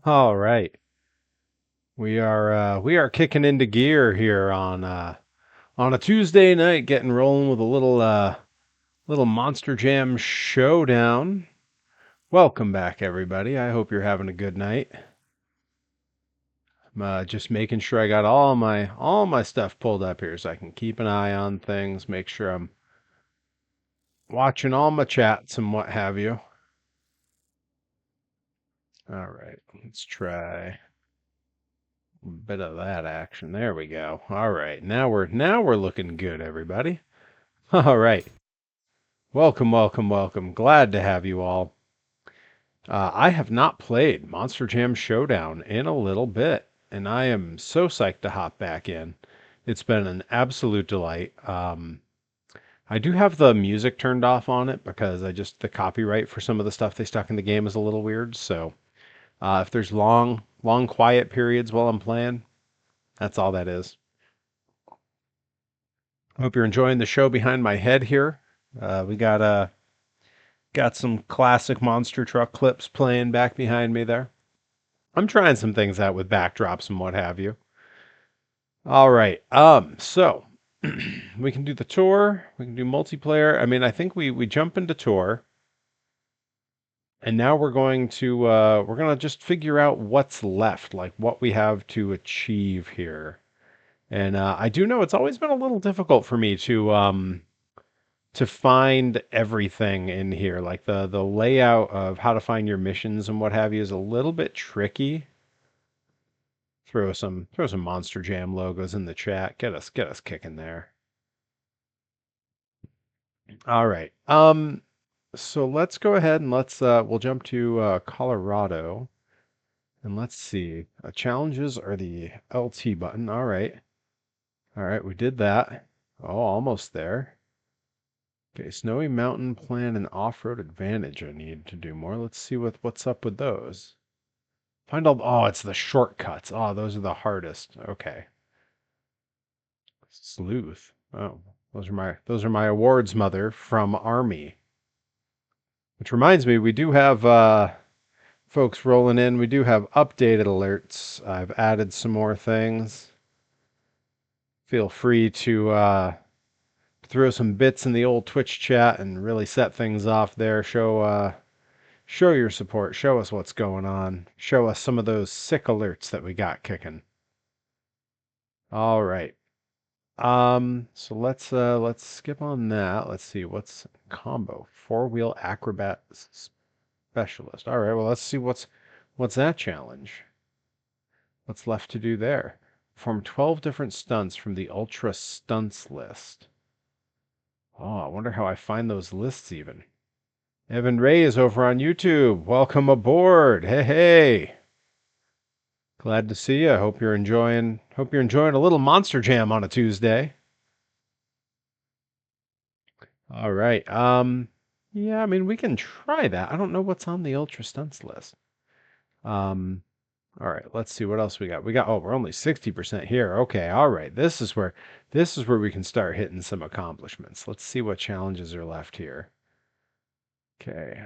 All right. We are kicking into gear here on a Tuesday night, getting rolling with a little Monster Jam Showdown. Welcome back, everybody. I hope you're having a good night. I'm just making sure I got all my stuff pulled up here so I can keep an eye on things, make sure I'm watching all my chats and what have you. All right, let's try a bit of that action. There we go. All right, now we're looking good, everybody. All right. Welcome, welcome, welcome. Glad to have you all. I have not played Monster Jam Showdown in a little bit, and I am so psyched to hop back in. It's been an absolute delight. I do have the music turned off on it because the copyright for some of the stuff they stuck in the game is a little weird. So if there's long quiet periods while I'm playing, that's all that is. Hope you're enjoying the show behind my head here. We got some classic monster truck clips playing back behind me there. I'm trying some things out with backdrops and what have you. All right. So we can do the tour. We can do multiplayer. I mean, I think we jump into tour, and now we're gonna just figure out what's left, like what we have to achieve here. And I do know it's always been a little difficult for me to find everything in here. Like the layout of how to find your missions and what have you is a little bit tricky. Throw some Monster Jam logos in the chat. Get us kicking there. All right. So let's go ahead and we'll jump to Colorado and let's see. Challenges are the LT button. All right. All right, we did that. Oh, almost there. Okay, Snowy Mountain Plan and Off-Road Advantage I need to do more. Let's see what's up with those. Find all Oh, it's the shortcuts. Oh, those are the hardest. Okay. Sleuth. Oh, those are my awards, mother, from Army. Which reminds me, we do have folks rolling in. We do have updated alerts. I've added some more things. Feel free to throw some bits in the old Twitch chat and really set things off there. Show your support. Show us what's going on. Show us some of those sick alerts that we got kicking. All right. So let's skip on that. Let's see what's combo. Four-wheel acrobat specialist. All right, well let's see what's that challenge. What's left to do there? Perform 12 different stunts from the Ultra Stunts list. Oh, I wonder how I find those lists even. Evan Ray is over on YouTube. Welcome aboard. Hey, hey. Glad to see you. Hope you're enjoying a little Monster Jam on a Tuesday. All right. Yeah, I mean, we can try that. I don't know what's on the Ultra Stunts list. Um, all right, let's see what else we got. Oh, we're only 60% here. Okay, all right. This is where we can start hitting some accomplishments. Let's see what challenges are left here. Okay.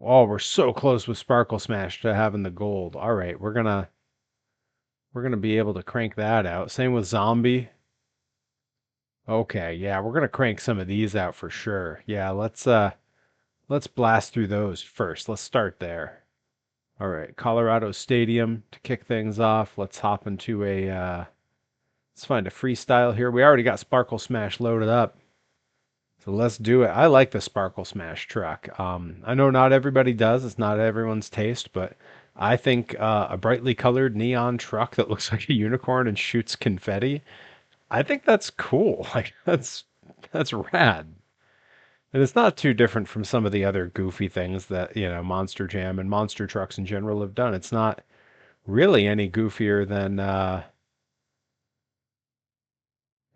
Oh, we're so close with Sparkle Smash to having the gold. All right, we're gonna be able to crank that out. Same with Zombie. Okay, yeah, we're gonna crank some of these out for sure. Yeah, let's blast through those first. Let's start there. All right, Colorado Stadium to kick things off. Let's hop into let's find a freestyle here. We already got Sparkle Smash loaded up. So let's do it. I like the Sparkle Smash truck. I know not everybody does. It's not everyone's taste, but I think a brightly colored neon truck that looks like a unicorn and shoots confetti. I think that's cool. Like that's rad. And it's not too different from some of the other goofy things that, Monster Jam and monster trucks in general have done. It's not really any goofier than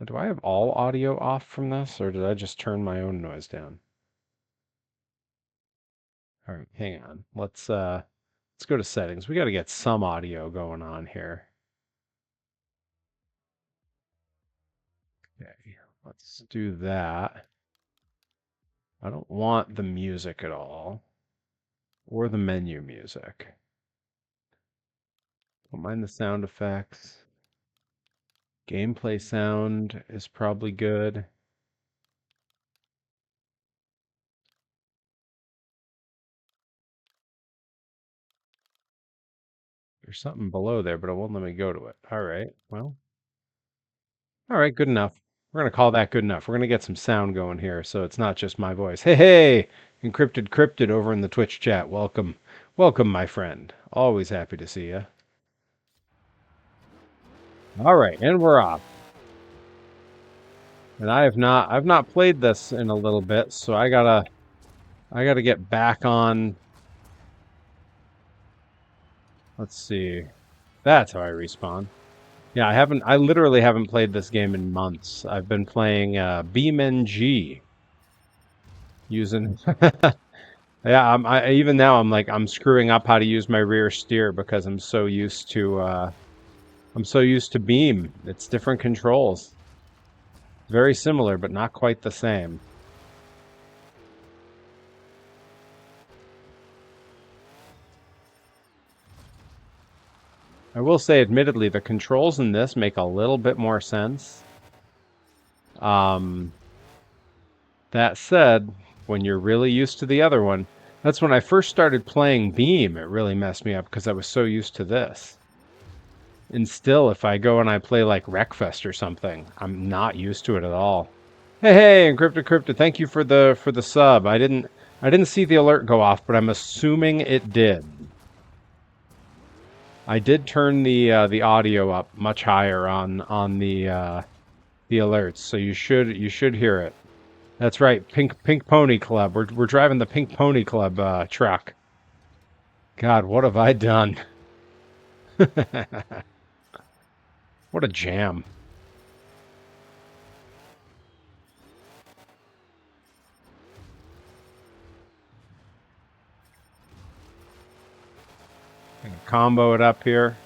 do I have all audio off from this or did I just turn my own noise down? All right, hang on. Let's go to settings. We got to get some audio going on here. Okay, let's do that. I don't want the music at all or the menu music. Don't mind the sound effects. Gameplay sound is probably good. There's something below there, but it won't let me go to it. All right, well. All right, good enough. We're going to call that good enough. We're going to get some sound going here so it's not just my voice. Hey, hey, Encrypted Cryptid over in the Twitch chat. Welcome. Welcome, my friend. Always happy to see you. All right, and we're off. And I've not played this in a little bit, so I gotta get back on. Let's see. That's how I respawn. Yeah, I literally haven't played this game in months. I've been playing BeamNG using yeah, even now I'm screwing up how to use my rear steer because I'm so used to Beam. It's different controls. Very similar, but not quite the same. I will say, admittedly, the controls in this make a little bit more sense. That said, when you're really used to the other one, that's when I first started playing Beam. It really messed me up because I was so used to this. And still, if I go and I play like Wreckfest or something, I'm not used to it at all. Hey, Encrypted Cryptid, thank you for the sub. I didn't see the alert go off, but I'm assuming it did. I did turn the audio up much higher on the alerts, so you should hear it. That's right, Pink Pony Club. We're driving the Pink Pony Club truck. God, what have I done? What a jam. Gonna combo it up here.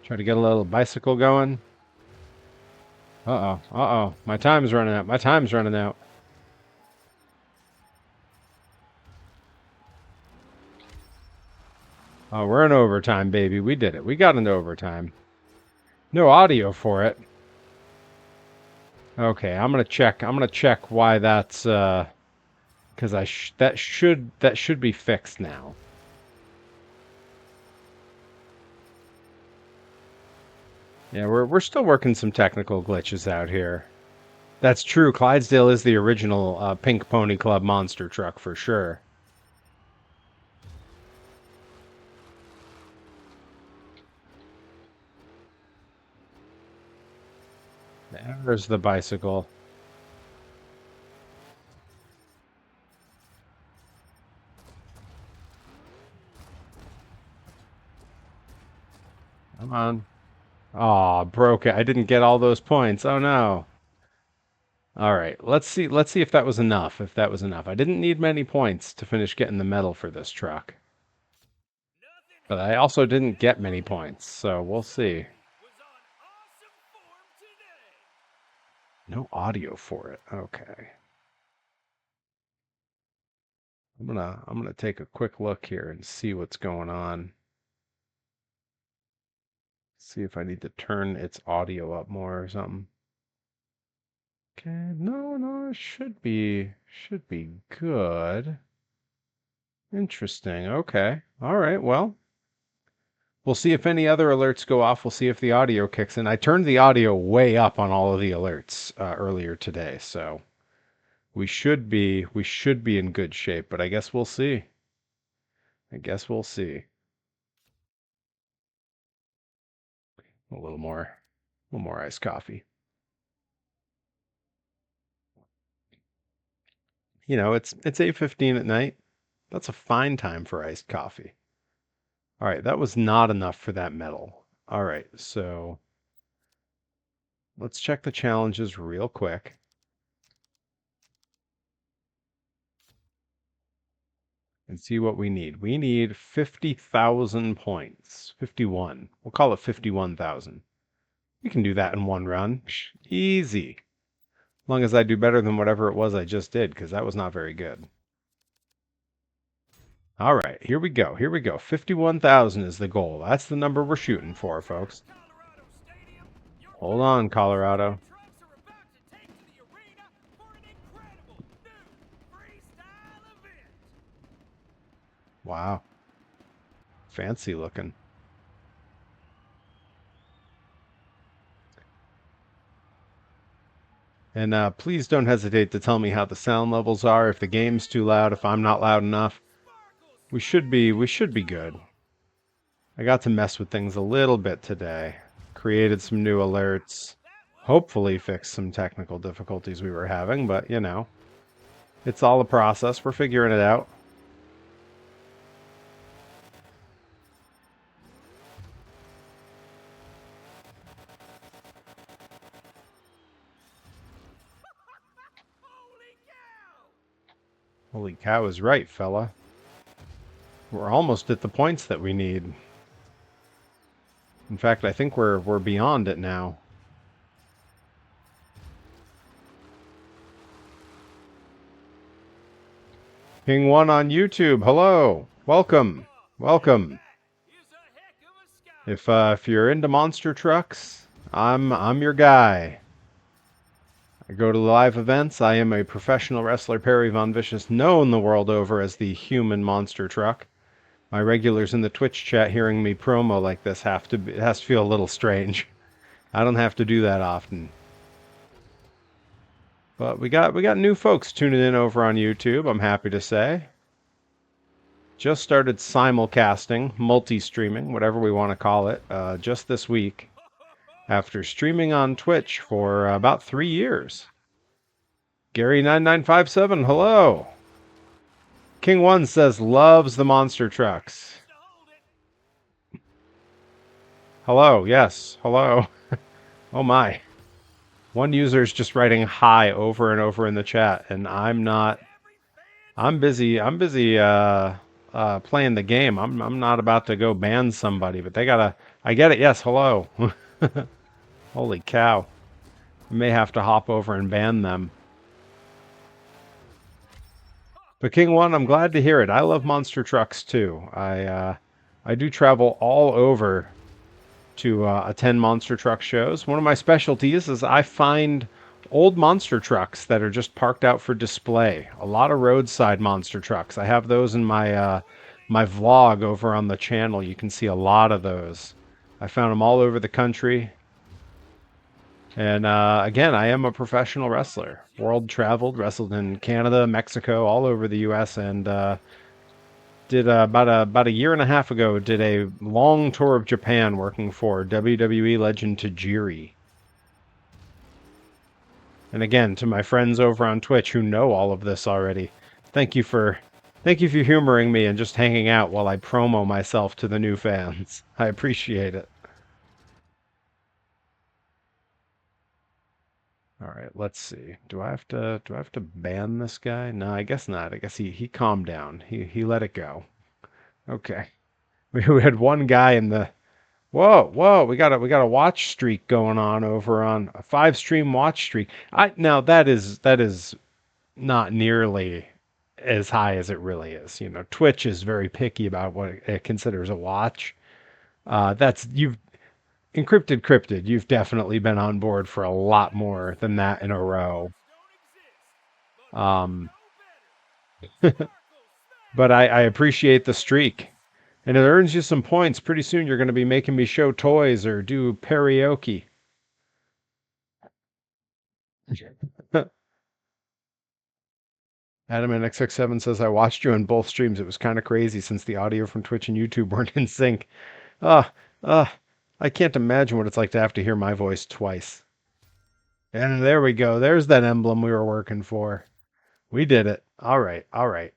Try to get a little bicycle going. Uh-oh, uh-oh. My time's running out. My time's running out. Oh, we're in overtime, baby. We did it. We got into overtime. No audio for it. Okay, I'm gonna check. I'm gonna check why that's because that should be fixed now. Yeah, we're still working some technical glitches out here. That's true. Clydesdale is the original Pink Pony Club monster truck for sure. There's the bicycle. Come on. Aw, broke it. I didn't get all those points. Oh no. All right, let's see if that was enough. If that was enough. I didn't need many points to finish getting the medal for this truck. But I also didn't get many points, so we'll see. No audio for it. Okay. I'm gonna take a quick look here and see what's going on. See if I need to turn its audio up more or something. Okay, no, it should be good. Interesting. Okay. All right. Well, we'll see if any other alerts go off. We'll see if the audio kicks in. I turned the audio way up on all of the alerts earlier today, so we should be in good shape. But I guess we'll see. I guess we'll see. A little more iced coffee. You know, it's 8:15 at night. That's a fine time for iced coffee. All right, that was not enough for that medal. All right, so let's check the challenges real quick. And see what we need. We need 50,000 points. 51. We'll call it 51,000. We can do that in one run. Easy. As long as I do better than whatever it was I just did, because that was not very good. All right, here we go. Here we go. 51,000 is the goal. That's the number we're shooting for, folks. Hold on, Colorado. Wow. Fancy looking. And please don't hesitate to tell me how the sound levels are. If the game's too loud, if I'm not loud enough, we should be good. I got to mess with things a little bit today. Created some new alerts. Hopefully fixed some technical difficulties we were having, but you know, it's all a process. We're figuring it out. Holy cow is right, fella. We're almost at the points that we need. In fact, I think we're beyond it now. King One on YouTube, hello, welcome, welcome. If you're into monster trucks, I'm your guy. I go to live events. I am a professional wrestler, Perry Von Vicious, known the world over as the human monster truck. My regulars in the Twitch chat hearing me promo like this it has to feel a little strange. I don't have to do that often. But we got new folks tuning in over on YouTube, I'm happy to say. Just started simulcasting, multi-streaming, whatever we want to call it, just this week. After streaming on Twitch for about 3 years. Gary9957, hello. King One says loves the monster trucks. Hello, yes, hello. Oh my. One user is just writing hi over and over in the chat, and I'm not. I'm busy playing the game. I'm not about to go ban somebody, but they gotta. I get it. Yes, hello. Holy cow. I may have to hop over and ban them. But King One, I'm glad to hear it. I love monster trucks too. I do travel all over to attend monster truck shows. One of my specialties is I find old monster trucks that are just parked out for display. A lot of roadside monster trucks. I have those in my my vlog over on the channel. You can see a lot of those. I found them all over the country. And again, I am a professional wrestler. World traveled, wrestled in Canada, Mexico, all over the U.S. and did about a year and a half ago. Did a long tour of Japan, working for WWE legend Tajiri. And again, to my friends over on Twitch who know all of this already, thank you for humoring me and just hanging out while I promo myself to the new fans. I appreciate it. All right, let's see. Do I have to ban this guy? No, I guess not. I guess he calmed down. He let it go. Okay. We had one guy in the whoa, we got a watch streak going on over on a 5-stream watch streak. Now that is not nearly as high as it really is. You know, Twitch is very picky about what it considers a watch. That's you've Encrypted Cryptid, you've definitely been on board for a lot more than that in a row. Um, but I appreciate the streak. And it earns you some points. Pretty soon you're going to be making me show toys or do karaoke. Adam NXX7 says, I watched you on both streams. It was kind of crazy since the audio from Twitch and YouTube weren't in sync. I can't imagine what it's like to have to hear my voice twice. And there we go. There's that emblem we were working for. We did it. All right. All right.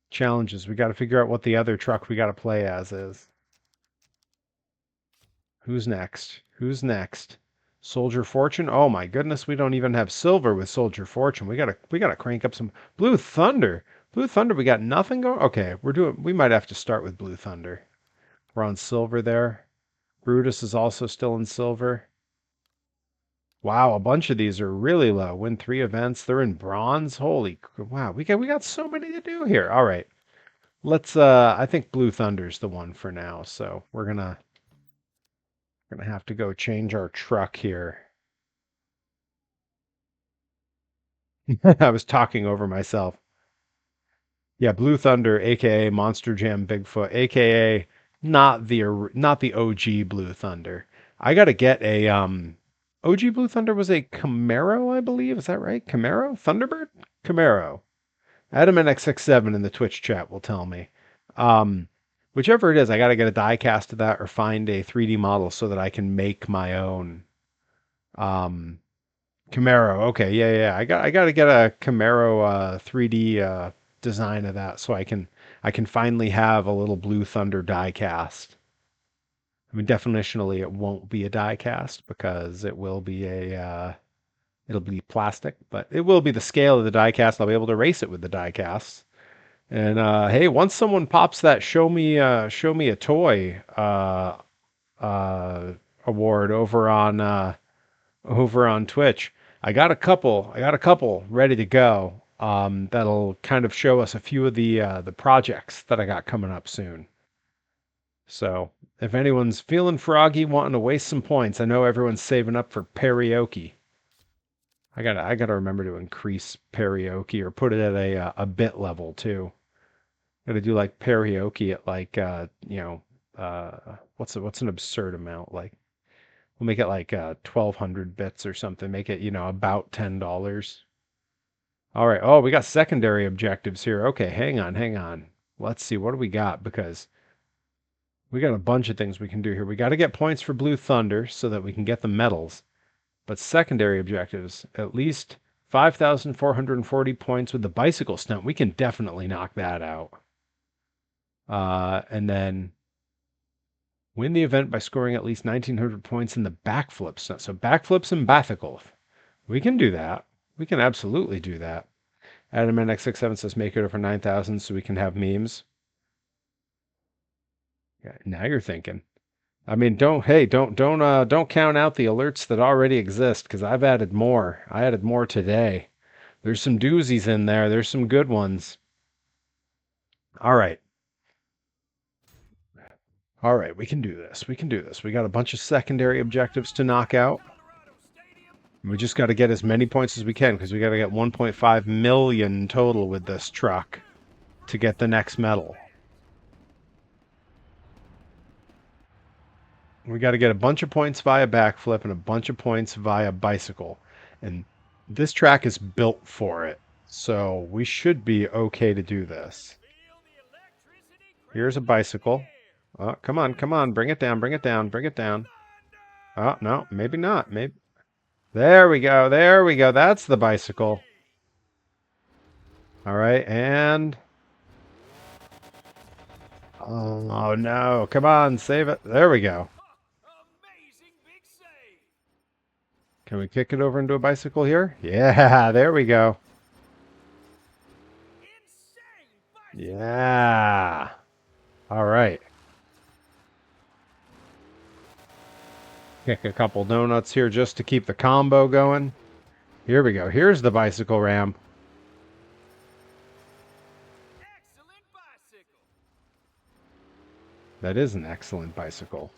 Challenges. We got to figure out what the other truck we got to play as is. Who's next? Who's next? Soldier Fortune? Oh my goodness, we don't even have silver with Soldier Fortune. We gotta crank up some Blue Thunder. Blue Thunder, we got nothing going. Okay, we might have to start with Blue Thunder. We're on silver there. Brutus is also still in silver. Wow, a bunch of these are really low. Win 3 events. They're in bronze. Holy wow, we got so many to do here. All right. Let's I think Blue Thunder's the one for now, so we're gonna have to go change our truck here. I was talking over myself. Yeah, Blue Thunder, aka Monster Jam Bigfoot, aka not the OG Blue Thunder. I gotta get a OG Blue Thunder was a Camaro, I believe. Is that right? Camaro? Thunderbird? Camaro. Adam NX67 in the Twitch chat will tell me. Um, whichever it is, I gotta get a die cast of that or find a 3D model so that I can make my own. Um, Camaro. Okay, yeah. I got to get a Camaro 3D design of that so I can finally have a little Blue Thunder die cast. I mean, definitionally, it won't be a die cast because it will be a it'll be plastic, but it will be the scale of the die cast. I'll be able to race it with the die cast. And hey, once someone pops that show me a toy uh, award over on Twitch. I got a couple ready to go. That'll kind of show us a few of the projects that I got coming up soon. So if anyone's feeling froggy, wanting to waste some points, I know everyone's saving up for karaoke. I gotta remember to increase karaoke or put it at a bit level too. Gotta do like karaoke at like what's an absurd amount like. We'll make it like 1,200 bits or something. Make it, about $10. All right. Oh, we got secondary objectives here. Okay, hang on. Let's see. What do we got? Because we got a bunch of things we can do here. We got to get points for Blue Thunder so that we can get the medals. But secondary objectives, at least 5,440 points with the bicycle stunt. We can definitely knock that out. And then win the event by scoring at least 1,900 points in the backflip stunt. So backflips and bicycle. We can do that. We can absolutely do that. Adam NX67 says make it over 9,000 so we can have memes. Yeah, now you're thinking. I mean, don't count out the alerts that already exist because I've added more. I added more today. There's some doozies in there. There's some good ones. All right. All right, we can do this. We can do this. We got a bunch of secondary objectives to knock out. We just got to get as many points as we can because we got to get 1.5 million total with this truck to get the next medal. We got to get a bunch of points via backflip and a bunch of points via bicycle. And this track is built for it. So we should be okay to do this. Here's a bicycle. Oh, come on. Bring it down. Oh, no, maybe not. Maybe. There we go. That's the bicycle. All right, and... Oh, no. Come on, save it. There we go. Can we kick it over into a bicycle here? Yeah, there we go. Yeah. All right. Kick a couple donuts here just to keep the combo going. Here we go. Here's the bicycle ramp. That is an excellent bicycle.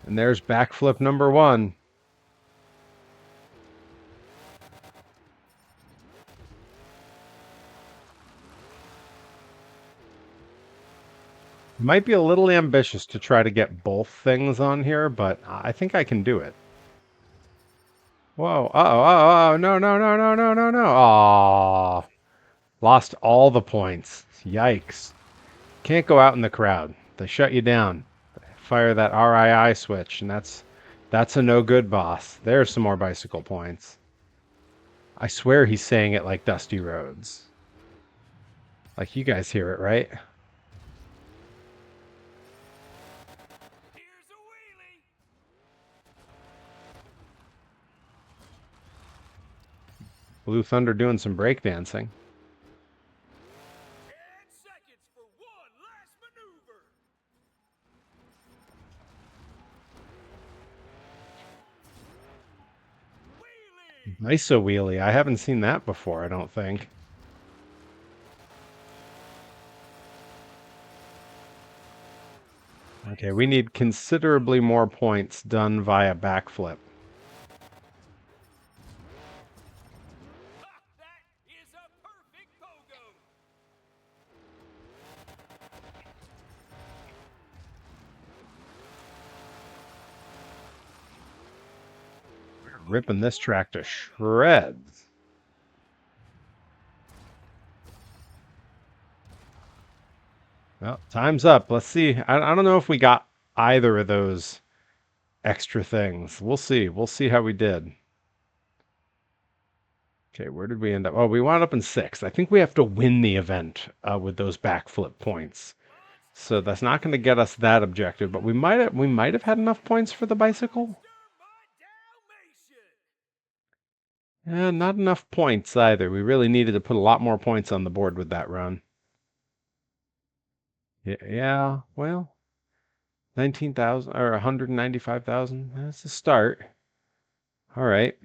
And there's backflip number 1. Might be a little ambitious to try to get both things on here, but I think I can do it. Whoa. Uh-oh. No. Aww. Lost all the points. Yikes. Can't go out in the crowd. They shut you down. Fire that RII switch, and that's a no good, boss. There's some more bicycle points. I swear he's saying it like Dusty Rhodes. Like you guys hear it, right? Blue Thunder doing some breakdancing. ISO wheelie. I haven't seen that before, I don't think. Okay, we need considerably more points done via backflip. We're ripping this track to shreds. Well, time's up. Let's see. I don't know if we got either of those extra things. We'll see. We'll see how we did. Okay, where did we end up? Oh, we wound up in 6th. I think we have to win the event with those backflip points. So that's not going to get us that objective, but we might have had enough points for the bicycle. Not enough points either. We really needed to put a lot more points on the board with that run. Yeah, well, 19,000 or 195,000. That's a start. All right.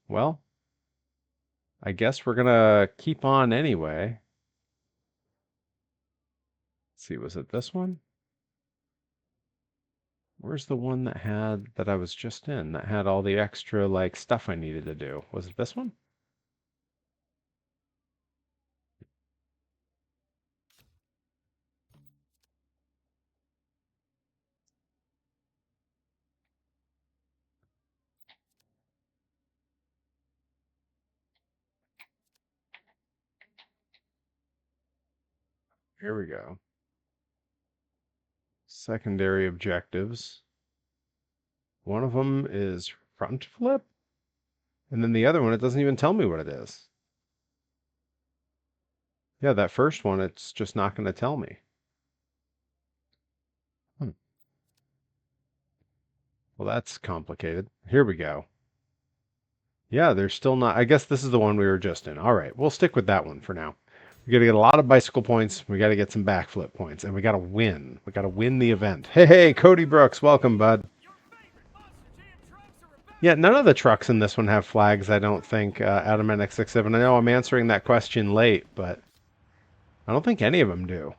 Well, I guess we're gonna keep on anyway. Let's see, was it this one? Where's the one that I was just in that had all the extra like stuff I needed to do? Was it this one? Here we go. Secondary objectives. One of them is front flip, and then the other one, it doesn't even tell me what it is. Yeah, that first one, it's just not going to tell me. Well, that's complicated. Here we go. Yeah, there's still not. I guess this is the one we were just in. All right, we'll stick with that one for now. We got to get a lot of bicycle points. We got to get some backflip points, and we got to win. We got to win the event. Hey, Cody Brooks, welcome, bud. Yeah, none of the trucks in this one have flags, I don't think, Adam NX67. I know I'm answering that question late, but I don't think any of them do.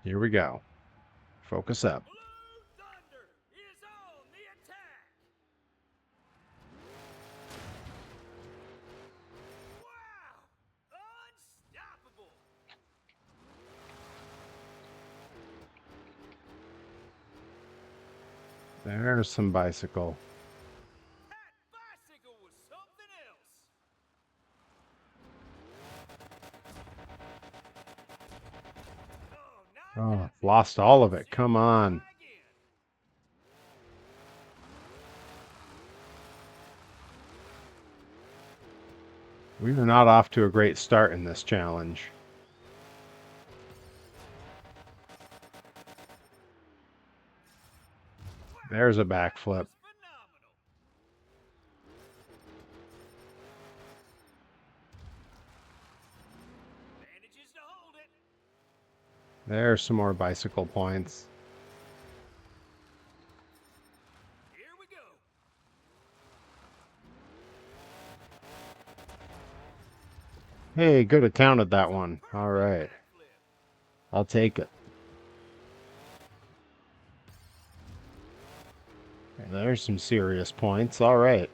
Here we go. Focus up. There's some bicycle. Oh, lost all of it. Come on. We were not off to a great start in this challenge. There's a backflip. There's some more bicycle points. Here we go. Hey, good account of that one. All right. I'll take it. There's some serious points. All right.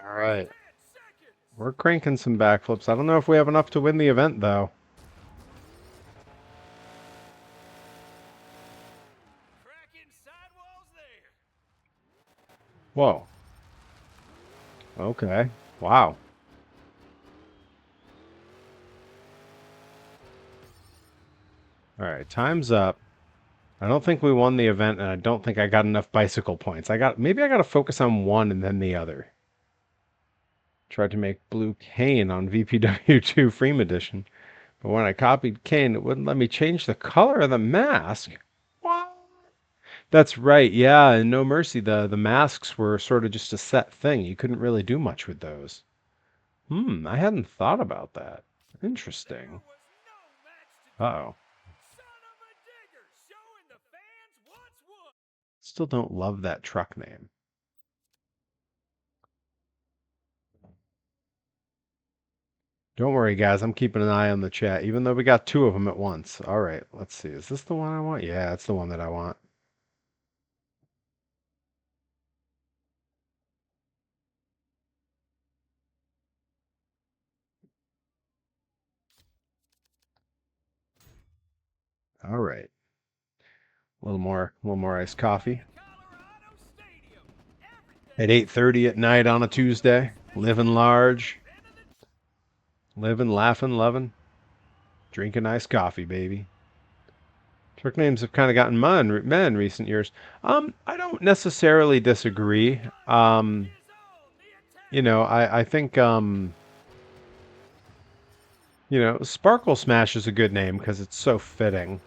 All right. We're cranking some backflips. I don't know if we have enough to win the event, though. Whoa. Okay. Wow. All right. Time's up. I don't think we won the event, and I don't think I got enough bicycle points. Maybe I got to focus on one and then the other. Tried to make blue cane on VPW2 Freem Edition, but when I copied cane, it wouldn't let me change the color of the mask. What? That's right, yeah, and No Mercy, the masks were sort of just a set thing. You couldn't really do much with those. I hadn't thought about that. Interesting. Uh-oh. Still don't love that truck name. Don't worry, guys. I'm keeping an eye on the chat, even though we got two of them at once. All right, let's see. Is this the one I want? Yeah, it's the one that I want. All right. A little more iced coffee. At 8:30 at night on a Tuesday. Living large. Living, laughing, loving. Drinking iced coffee, baby. Truck names have kind of gotten men in recent years. I don't necessarily disagree. I think Sparkle Smash is a good name because it's so fitting.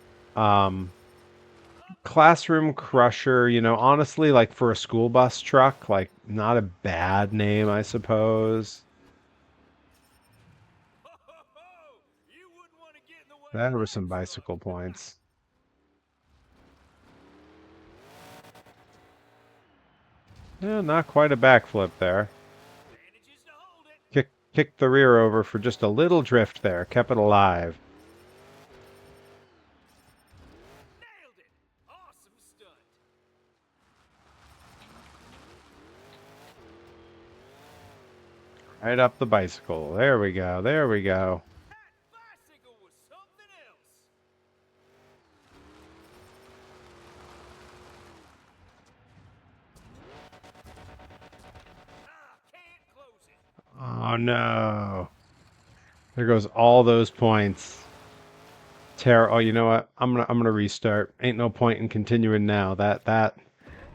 Classroom Crusher, honestly, like for a school bus truck, like not a bad name, I suppose. That were some bicycle points. Yeah, not quite a backflip there. Kicked the rear over for just a little drift there, kept it alive. Right up the bicycle. There we go. There we go. Oh no. There goes all those points. Oh, you know what? I'm gonna restart. Ain't no point in continuing now. That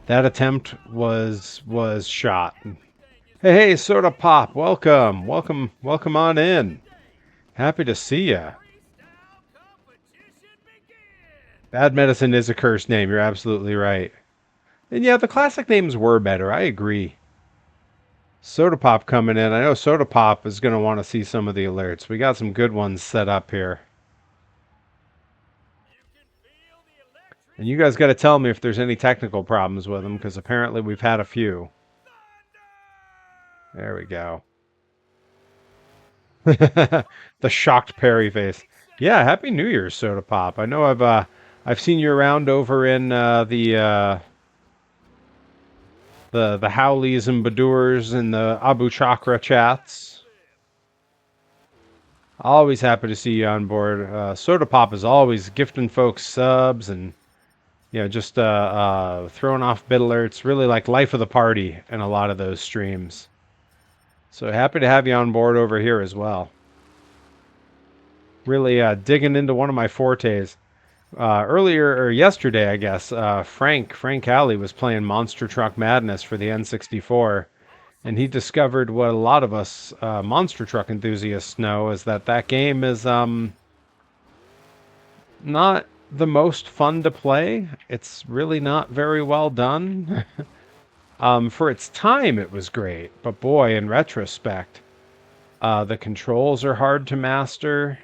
attempt was shot. Hey, Soda Pop, welcome on in. Happy to see ya. Bad Medicine is a cursed name. You're absolutely right. And yeah, the classic names were better. I agree. Soda Pop coming in. I know Soda Pop is going to want to see some of the alerts. We got some good ones set up here. And you guys got to tell me if there's any technical problems with them, because apparently we've had a few. There we go. The shocked Perry face. Yeah, Happy New Year, Soda Pop. I know I've seen you around over in the Howleys and Badurs and the Abu Chakra chats. Always happy to see you on board. Soda Pop is always gifting folks subs and just throwing off bit alerts. Really like life of the party in a lot of those streams. So happy to have you on board over here as well. Really digging into one of my fortes. Earlier or yesterday, I guess, Frank Alley was playing Monster Truck Madness for the N64, and he discovered what a lot of us monster truck enthusiasts know is that game is not the most fun to play. It's really not very well done. For its time, it was great, but boy, in retrospect, the controls are hard to master.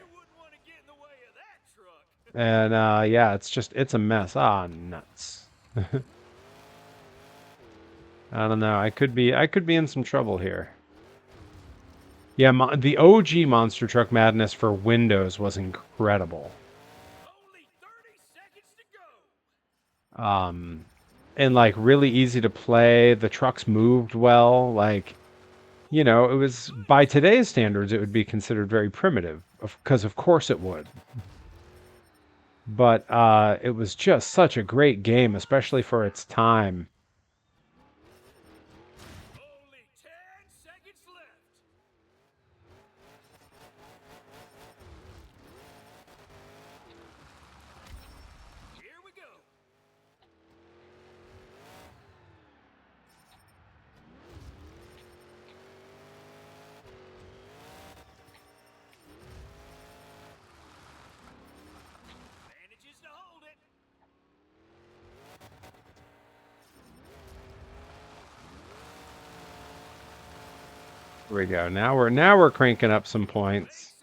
And yeah, it's a mess. Ah, nuts. I don't know. I could be in some trouble here. Yeah, the OG Monster Truck Madness for Windows was incredible. And like really easy to play. The trucks moved well. Like, it was by today's standards, it would be considered very primitive, because of course it would. But it was just such a great game, especially for its time. Only 10 seconds left. Here we go. Here we go. Now we're cranking up some points.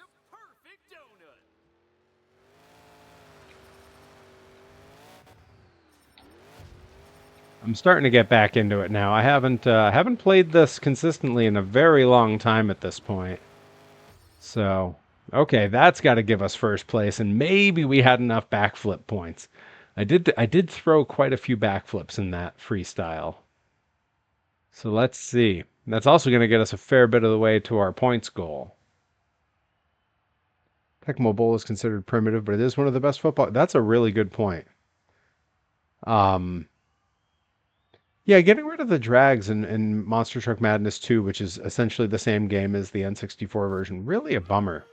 I'm starting to get back into it now. I haven't played this consistently in a very long time at this point. So, okay, that's got to give us first place, and maybe we had enough backflip points. I did throw quite a few backflips in that freestyle. So let's see. That's also going to get us a fair bit of the way to our points goal. Tecmo Bowl is considered primitive, but it is one of the best football. That's a really good point. Yeah, getting rid of the drags in Monster Truck Madness 2, which is essentially the same game as the N64 version, really a bummer.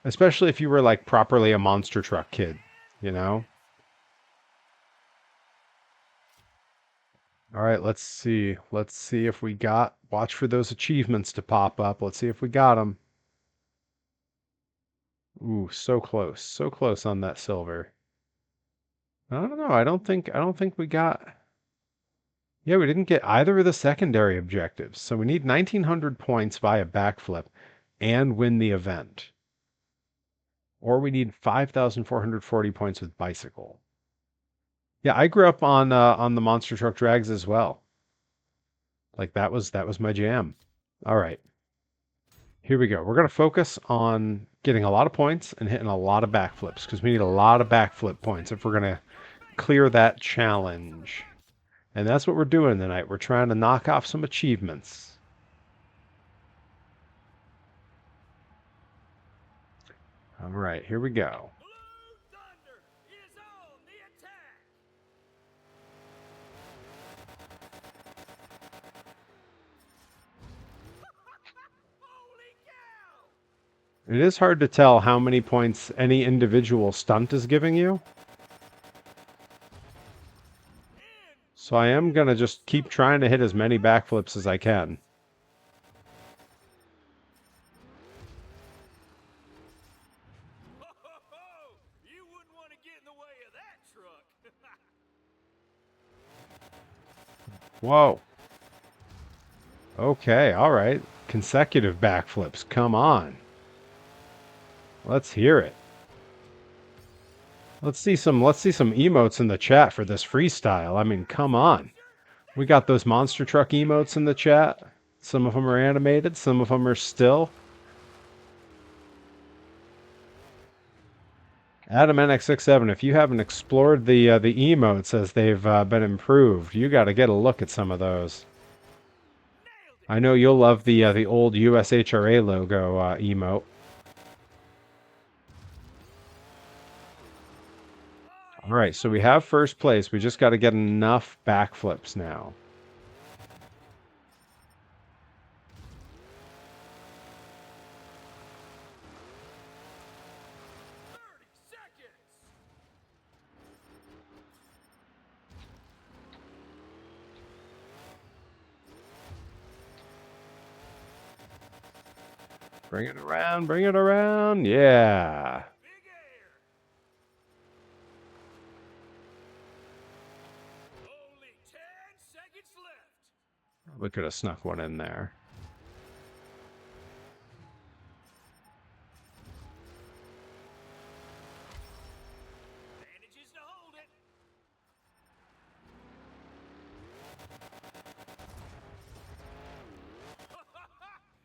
Especially if you were like properly a monster truck kid, you know? All right, let's see. Let's see if we watch for those achievements to pop up. Let's see if we got them. Ooh, so close. So close on that silver. I don't know. I don't think we got. Yeah, we didn't get either of the secondary objectives. So we need 1900 points via backflip and win the event. Or we need 5,440 points with bicycle. Yeah, I grew up on the monster truck drags as well. Like that was my jam. All right. Here we go. We're going to focus on getting a lot of points and hitting a lot of backflips because we need a lot of backflip points if we're going to clear that challenge. And that's what we're doing tonight. We're trying to knock off some achievements. All right, here we go. It is hard to tell how many points any individual stunt is giving you. So I am going to just keep trying to hit as many backflips as I can. You wouldn't want to get in the way of that truck. Whoa. Okay, all right. Consecutive backflips. Come on. Let's hear it. Let's see some emotes in the chat for this freestyle. I mean, come on. We got those monster truck emotes in the chat. Some of them are animated, some of them are still. Adam NX67, if you haven't explored the emotes as they've been improved, you got to get a look at some of those. I know you'll love the old USHRA logo emote. All right, so we have first place. We just got to get enough backflips now. Bring it around, bring it around. Yeah. Only 10 seconds left. We could have snuck one in there. Manages to hold it.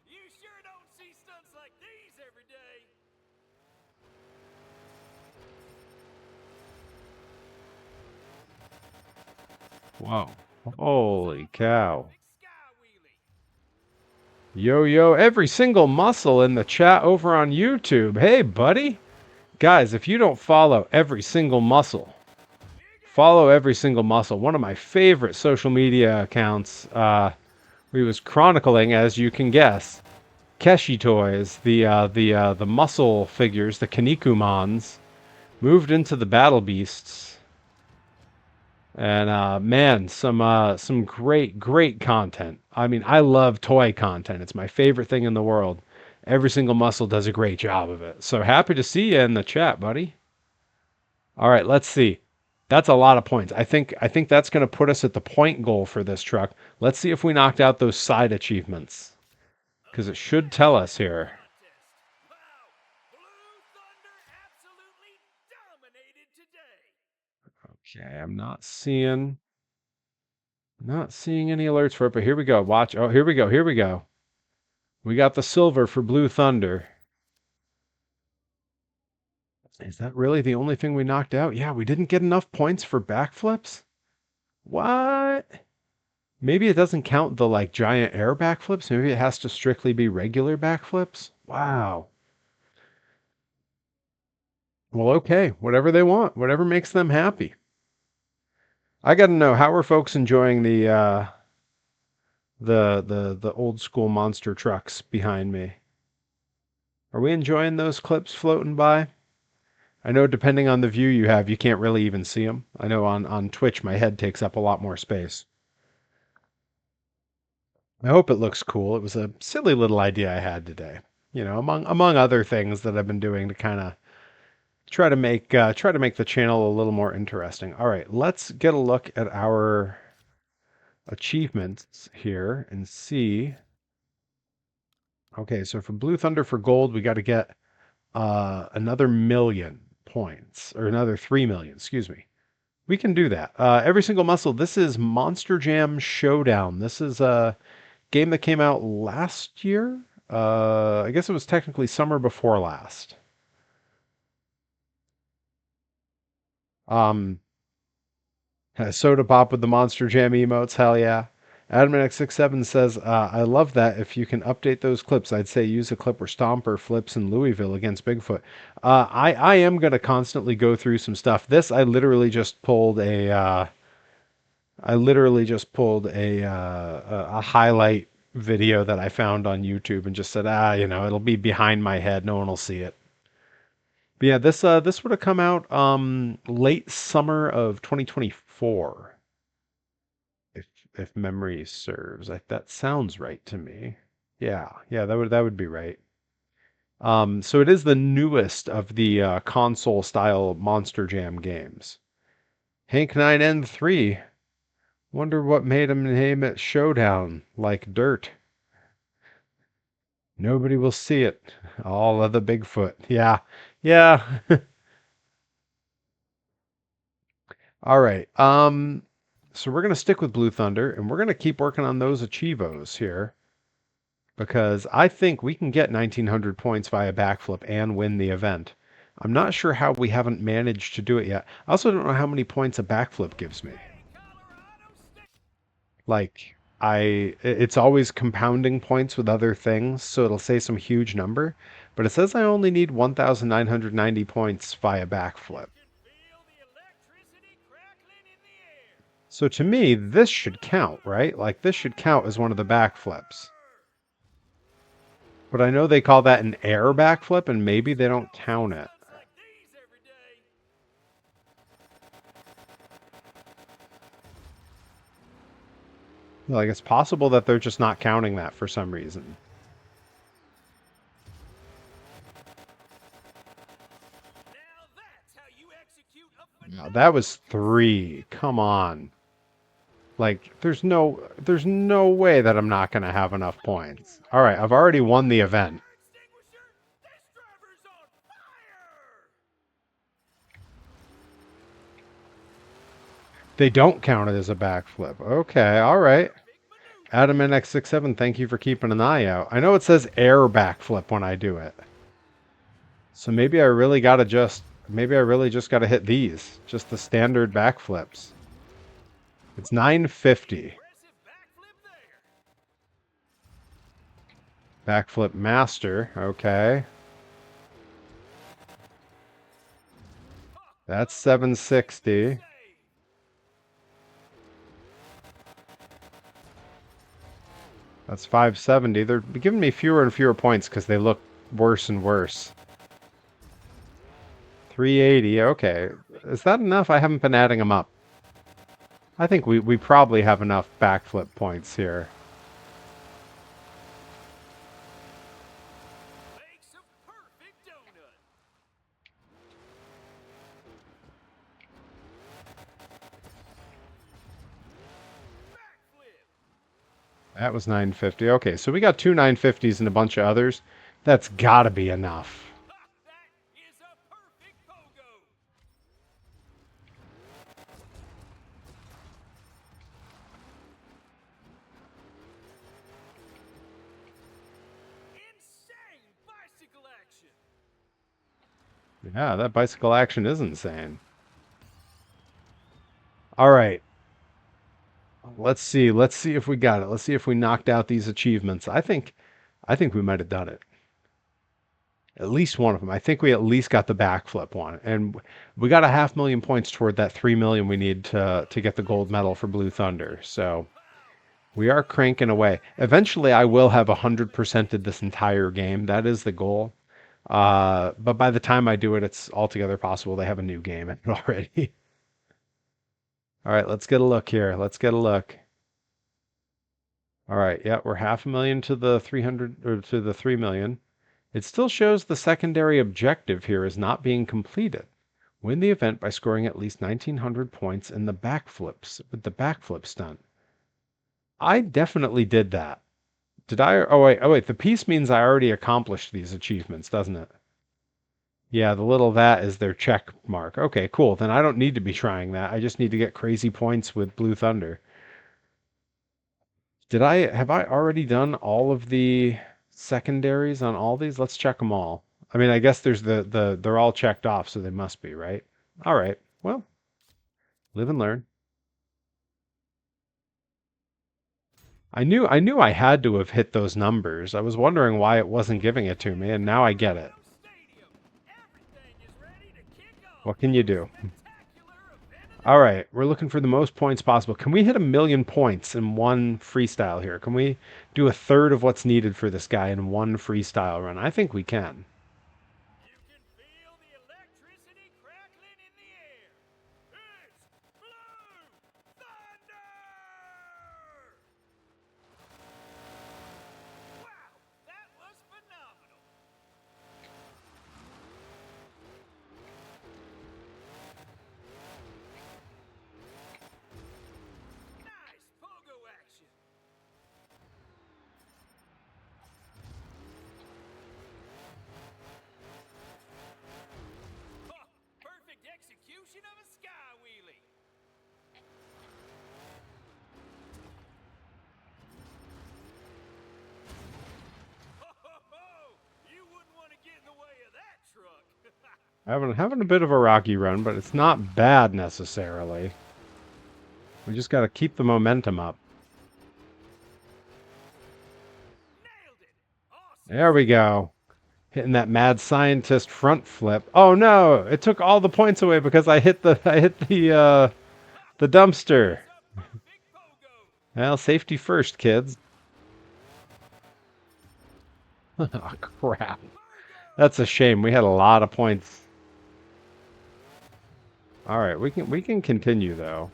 You sure don't see stunts like these every day. Whoa. Holy cow. Yo, every single muscle in the chat over on YouTube. Hey, buddy. Guys, if you don't follow every single muscle, follow every single muscle. One of my favorite social media accounts, we was chronicling, as you can guess, Keshi Toys, the muscle figures, the Kanikumons, moved into the Battle Beasts. And man, some great content. I mean, I love toy content. It's my favorite thing in the world. Every single muscle does a great job of it. So happy to see you in the chat, buddy. All right, let's see. That's a lot of points. I think that's going to put us at the point goal for this truck. Let's see if we knocked out those side achievements. Because it should tell us here. Wow! Blue Thunder absolutely dominated today. Okay, I'm not seeing any alerts for it, but here we go. Watch. Oh, here we go. Here we go. We got the silver for Blue Thunder. Is that really the only thing we knocked out? Yeah, we didn't get enough points for backflips? What? Maybe it doesn't count the like giant air backflips. Maybe it has to strictly be regular backflips. Wow. Well, okay. Whatever they want. Whatever makes them happy. I got to know, how are folks enjoying the old school monster trucks behind me? Are we enjoying those clips floating by? I know depending on the view you have, you can't really even see them. I know on Twitch my head takes up a lot more space. I hope it looks cool. It was a silly little idea I had today. You know, among other things that I've been doing to kind of try to make the channel a little more interesting. All right, let's get a look at our achievements here and see. Okay, so for Blue Thunder for gold, we got to get another 1,000,000 points, or another 3,000,000, excuse me. We can do that. Every single muscle. This is Monster Jam Showdown. This is a game that came out last year. I guess it was technically summer before last. Um, Soda Pop with the Monster Jam emotes. Hell yeah. AdminX67 says, I love that. If you can update those clips, I'd say use a clip where Stomper flips in Louisville against Bigfoot. I am going to constantly go through some stuff. This, I literally just pulled a highlight video that I found on YouTube and just said, you know, it'll be behind my head. No one will see it. But yeah, this would have come out late summer of 2024, if memory serves. That sounds right to me. Yeah, that would be right. So it is the newest of the console style Monster Jam games. Hank 9N3. Wonder what made him name it Showdown, like dirt. Nobody will see it. All of the Bigfoot. Yeah. Yeah. All right. So we're gonna stick with Blue Thunder and we're gonna keep working on those achievos here. Because I think we can get 1,900 points via backflip and win the event. I'm not sure how we haven't managed to do it yet. I also don't know how many points a backflip gives me. Like, it's always compounding points with other things, so it'll say some huge number, but it says I only need 1,990 points via backflip. So to me, this should count, right? Like, this should count as one of the backflips. But I know they call that an air backflip, and maybe they don't count it. Like, it's possible that they're just not counting that for some reason. Now, that was 3. Come on. Like, there's no way that I'm not going to have enough points. All right, I've already won the event. They don't count it as a backflip. Okay, all right. AdamNX67, thank you for keeping an eye out. I know it says air backflip when I do it. So maybe I really just got to hit these. Just the standard backflips. It's 950. Backflip master. Okay. That's 760. That's 570. They're giving me fewer and fewer points because they look worse and worse. 380. Okay. Is that enough? I haven't been adding them up. I think we probably have enough backflip points here. That was 950. Okay, so we got two 950s and a bunch of others. That's gotta be enough. Ha! That is a perfect pogo. Insane bicycle action. Yeah, that bicycle action is insane. All right. Let's see. Let's see if we got it. Let's see if we knocked out these achievements. I think we might have done it. At least one of them. I think we at least got the backflip one. And we got a 500,000 points toward that 3 million we need to get the gold medal for Blue Thunder. So we are cranking away. Eventually I will have 100%ed this entire game. That is the goal. But by the time I do it, it's altogether possible they have a new game in it already. All right, let's get a look here. Let's get a look. All right, yeah, we're 500,000 to the 300 or to the 3 million. It still shows the secondary objective here is not being completed. Win the event by scoring at least 1900 points in the backflips with the backflip stunt. I definitely did that. Did I? Oh wait, the piece means I already accomplished these achievements, doesn't it? Yeah, the little that is their check mark. Okay, cool. Then I don't need to be trying that. I just need to get crazy points with Blue Thunder. Have I already done all of the secondaries on all these? Let's check them all. I mean, I guess there's they're all checked off, so they must be, right? All right. Well, live and learn. I knew I had to have hit those numbers. I was wondering why it wasn't giving it to me, and now I get it. Stadium. Everything is ready to kick off What can for you the do? spectacular event of the All right, we're looking for the most points possible. Can we hit 1 million points in one freestyle here? Can we do a third of what's needed for this guy in one freestyle run? I think we can. You can feel the electricity crackling in the air. It's Blue Thunder! Wow, that was phenomenal. Nice pogo action. Huh, perfect execution of a sky wheelie. Ho, ho, ho! You wouldn't want to get in the way of that truck. Having a bit of a rocky run, but it's not bad necessarily. We just got to keep the momentum up. Nailed it. Awesome. There we go. Hitting that mad scientist front flip. Oh no, it took all the points away because I hit the dumpster. Is a perfect pogo. Well, safety first, kids. Oh, crap. That's a shame. We had a lot of points. All right, we can continue though.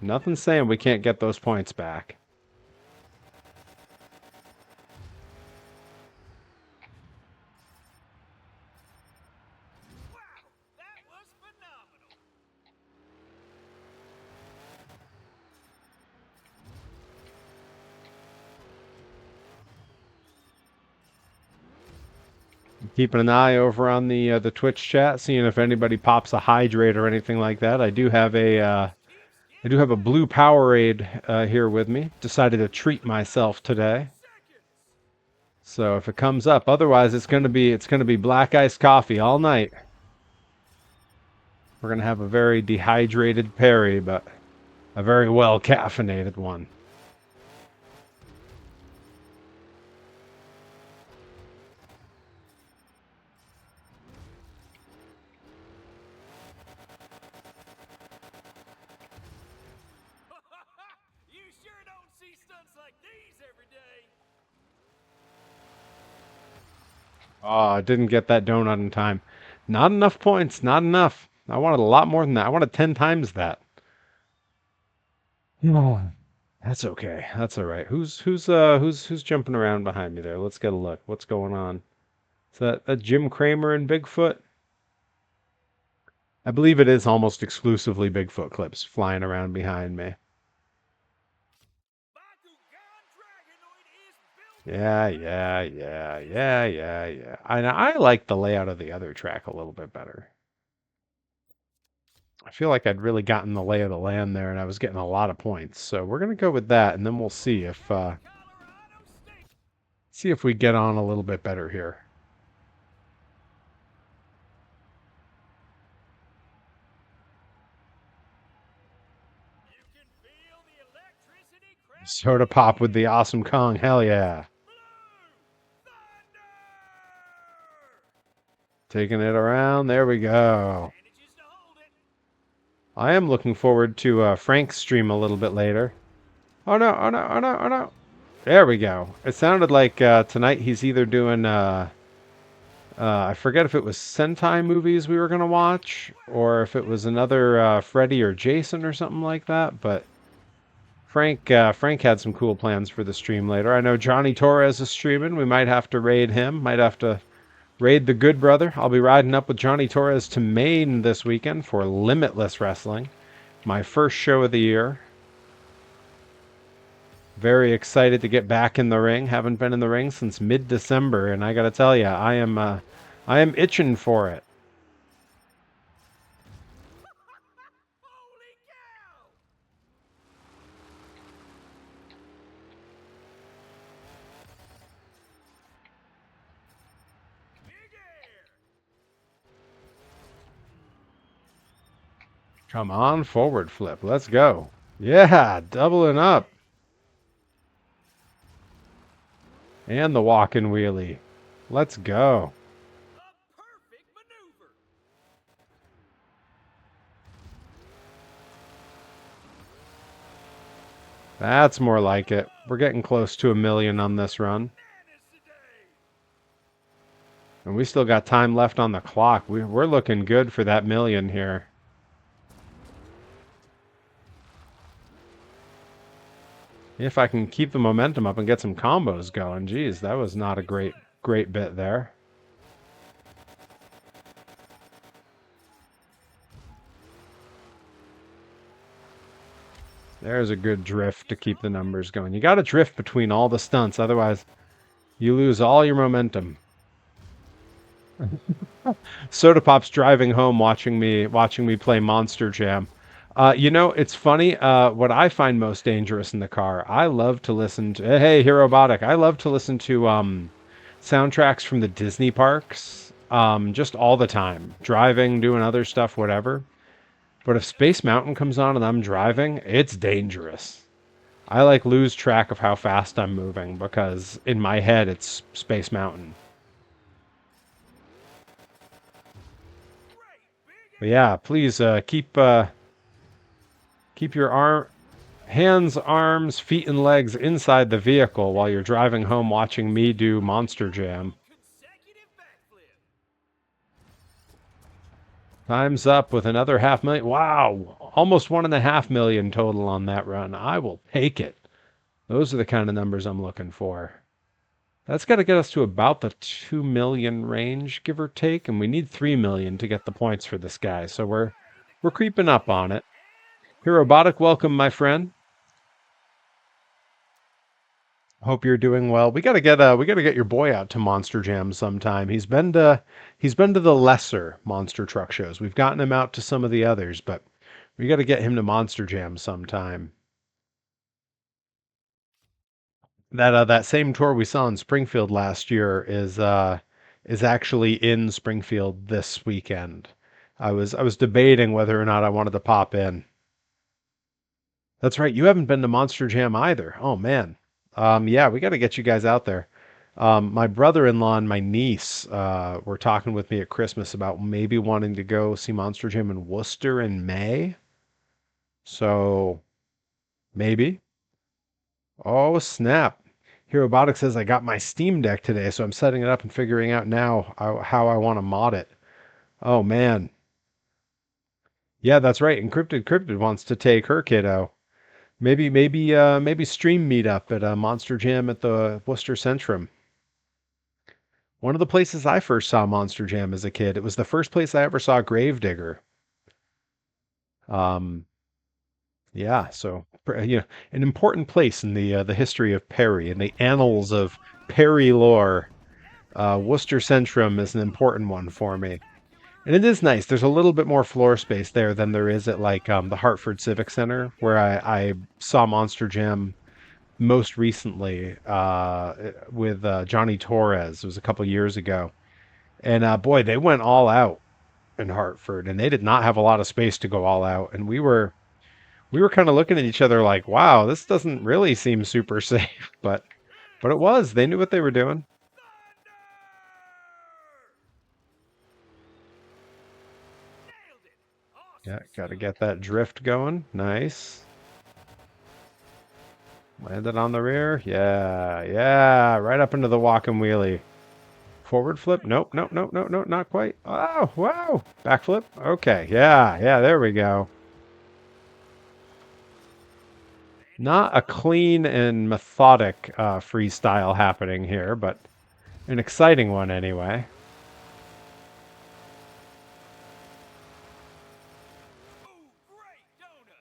Nothing's saying we can't get those points back. Wow, that was phenomenal. Keeping an eye over on the Twitch chat, seeing if anybody pops a hydrate or anything like that. I do have a blue Powerade here with me. Decided to treat myself today. Seconds. So if it comes up, otherwise it's gonna be black iced coffee all night. We're gonna have a very dehydrated Perry, but a very well caffeinated one. You sure don't see stunts like these every day. Oh, I didn't get that donut in time. Not enough points, not enough. I wanted a lot more than that. I wanted 10 times that. Oh, that's okay. That's all right. Who's jumping around behind me there? Let's get a look. What's going on? Is that Jim Cramer and Bigfoot? I believe it is almost exclusively Bigfoot clips flying around behind me. Bakugan Dragon Yeah. I like the layout of the other track a little bit better. I feel like I'd really gotten the lay of the land there, and I was getting a lot of points. So we're gonna go with that, and then we'll see if we get on a little bit better here. You can feel the electricity crackling Soda in pop the with the air. awesome Kong. Hell yeah. Blue thunder! Taking it around. There we go. Manages to hold it. I am looking forward to Frank's stream a little bit later. Oh no, oh no, oh no, oh no. There we go. It sounded like tonight he's either doing, I forget if it was Sentai movies we were going to watch, or if it was another Freddy or Jason or something like that, but Frank had some cool plans for the stream later. I know Johnny Torres is streaming. We might have to raid him. Might have to raid the good brother. I'll be riding up with Johnny Torres to Maine this weekend for Limitless Wrestling, my first show of the year. Very excited to get back in the ring. Haven't been in the ring since mid-December, and I got to tell you, I am itching for it. Holy cow! Big air! Come on, forward flip. Let's go. Yeah, doubling up. And the walking wheelie. Let's go. A perfect maneuver! That's more like it. We're getting close to 1 million on this run. Bananas today! And we still got time left on the clock. We're looking good for that 1 million here. If I can keep the momentum up and get some combos going. Geez, that was not a great bit there. There's a good drift to keep the numbers going. You got to drift between all the stunts, otherwise you lose all your momentum. Soda Pop's driving home watching me play Monster Jam. You know, it's funny. What I find most dangerous in the car, I love to listen to. Hey, Herobotic, I love to listen to soundtracks from the Disney parks, just all the time, driving, doing other stuff, whatever. But if Space Mountain comes on and I'm driving, it's dangerous. I like lose track of how fast I'm moving because in my head it's Space Mountain. Great big But yeah, please keep your hands, arms, feet, and legs inside the vehicle while you're driving home watching me do Monster Jam. consecutive backflip! Time's up with another 500,000. Wow, almost 1.5 million total on that run. I will take it. Those are the kind of numbers I'm looking for. That's got to get us to about the 2 million range, give or take, and we need 3 million to get the points for this guy. So we're creeping up on it. Herobotic, welcome, my friend. Hope you're doing well. We gotta get your boy out to Monster Jam sometime. He's been to the lesser monster truck shows. We've gotten him out to some of the others, but we gotta get him to Monster Jam sometime. That same tour we saw in Springfield last year is actually in Springfield this weekend. I was debating whether or not I wanted to pop in. That's right. You haven't been to Monster Jam either. Oh man. Yeah, we got to get you guys out there. My brother-in-law and my niece were talking with me at Christmas about maybe wanting to go see Monster Jam in Worcester in May. So maybe. Oh snap. Herobotic says I got my Steam Deck today, so I'm setting it up and figuring out now how I want to mod it. Oh man. Yeah, that's right. Encrypted Cryptid wants to take her kiddo. Maybe stream meetup at Monster Jam at the Worcester Centrum. One of the places I first saw Monster Jam as a kid. It was the first place I ever saw Gravedigger. Um, yeah, so an important place in the history of Perry and the annals of Perry lore. Worcester Centrum is an important one for me. And it is nice. There's a little bit more floor space there than there is at like the Hartford Civic Center, where I saw Monster Jam most recently with Johnny Torres. It was a couple years ago. And boy, they went all out in Hartford, and they did not have a lot of space to go all out. And we were kind of looking at each other like, wow, this doesn't really seem super safe, but it was. They knew what they were doing. Nailed it! Yeah, Awesome got to stuff. get that drift going. Nice. Landed on the rear. Yeah, yeah. Right up into the walking wheelie. Forward flip. Nope, nope, nope, nope, nope, not quite. Oh, wow. Backflip. Okay. Yeah, yeah, there we go. Not a clean and methodic freestyle happening here, but an exciting one anyway. Ooh, great donut!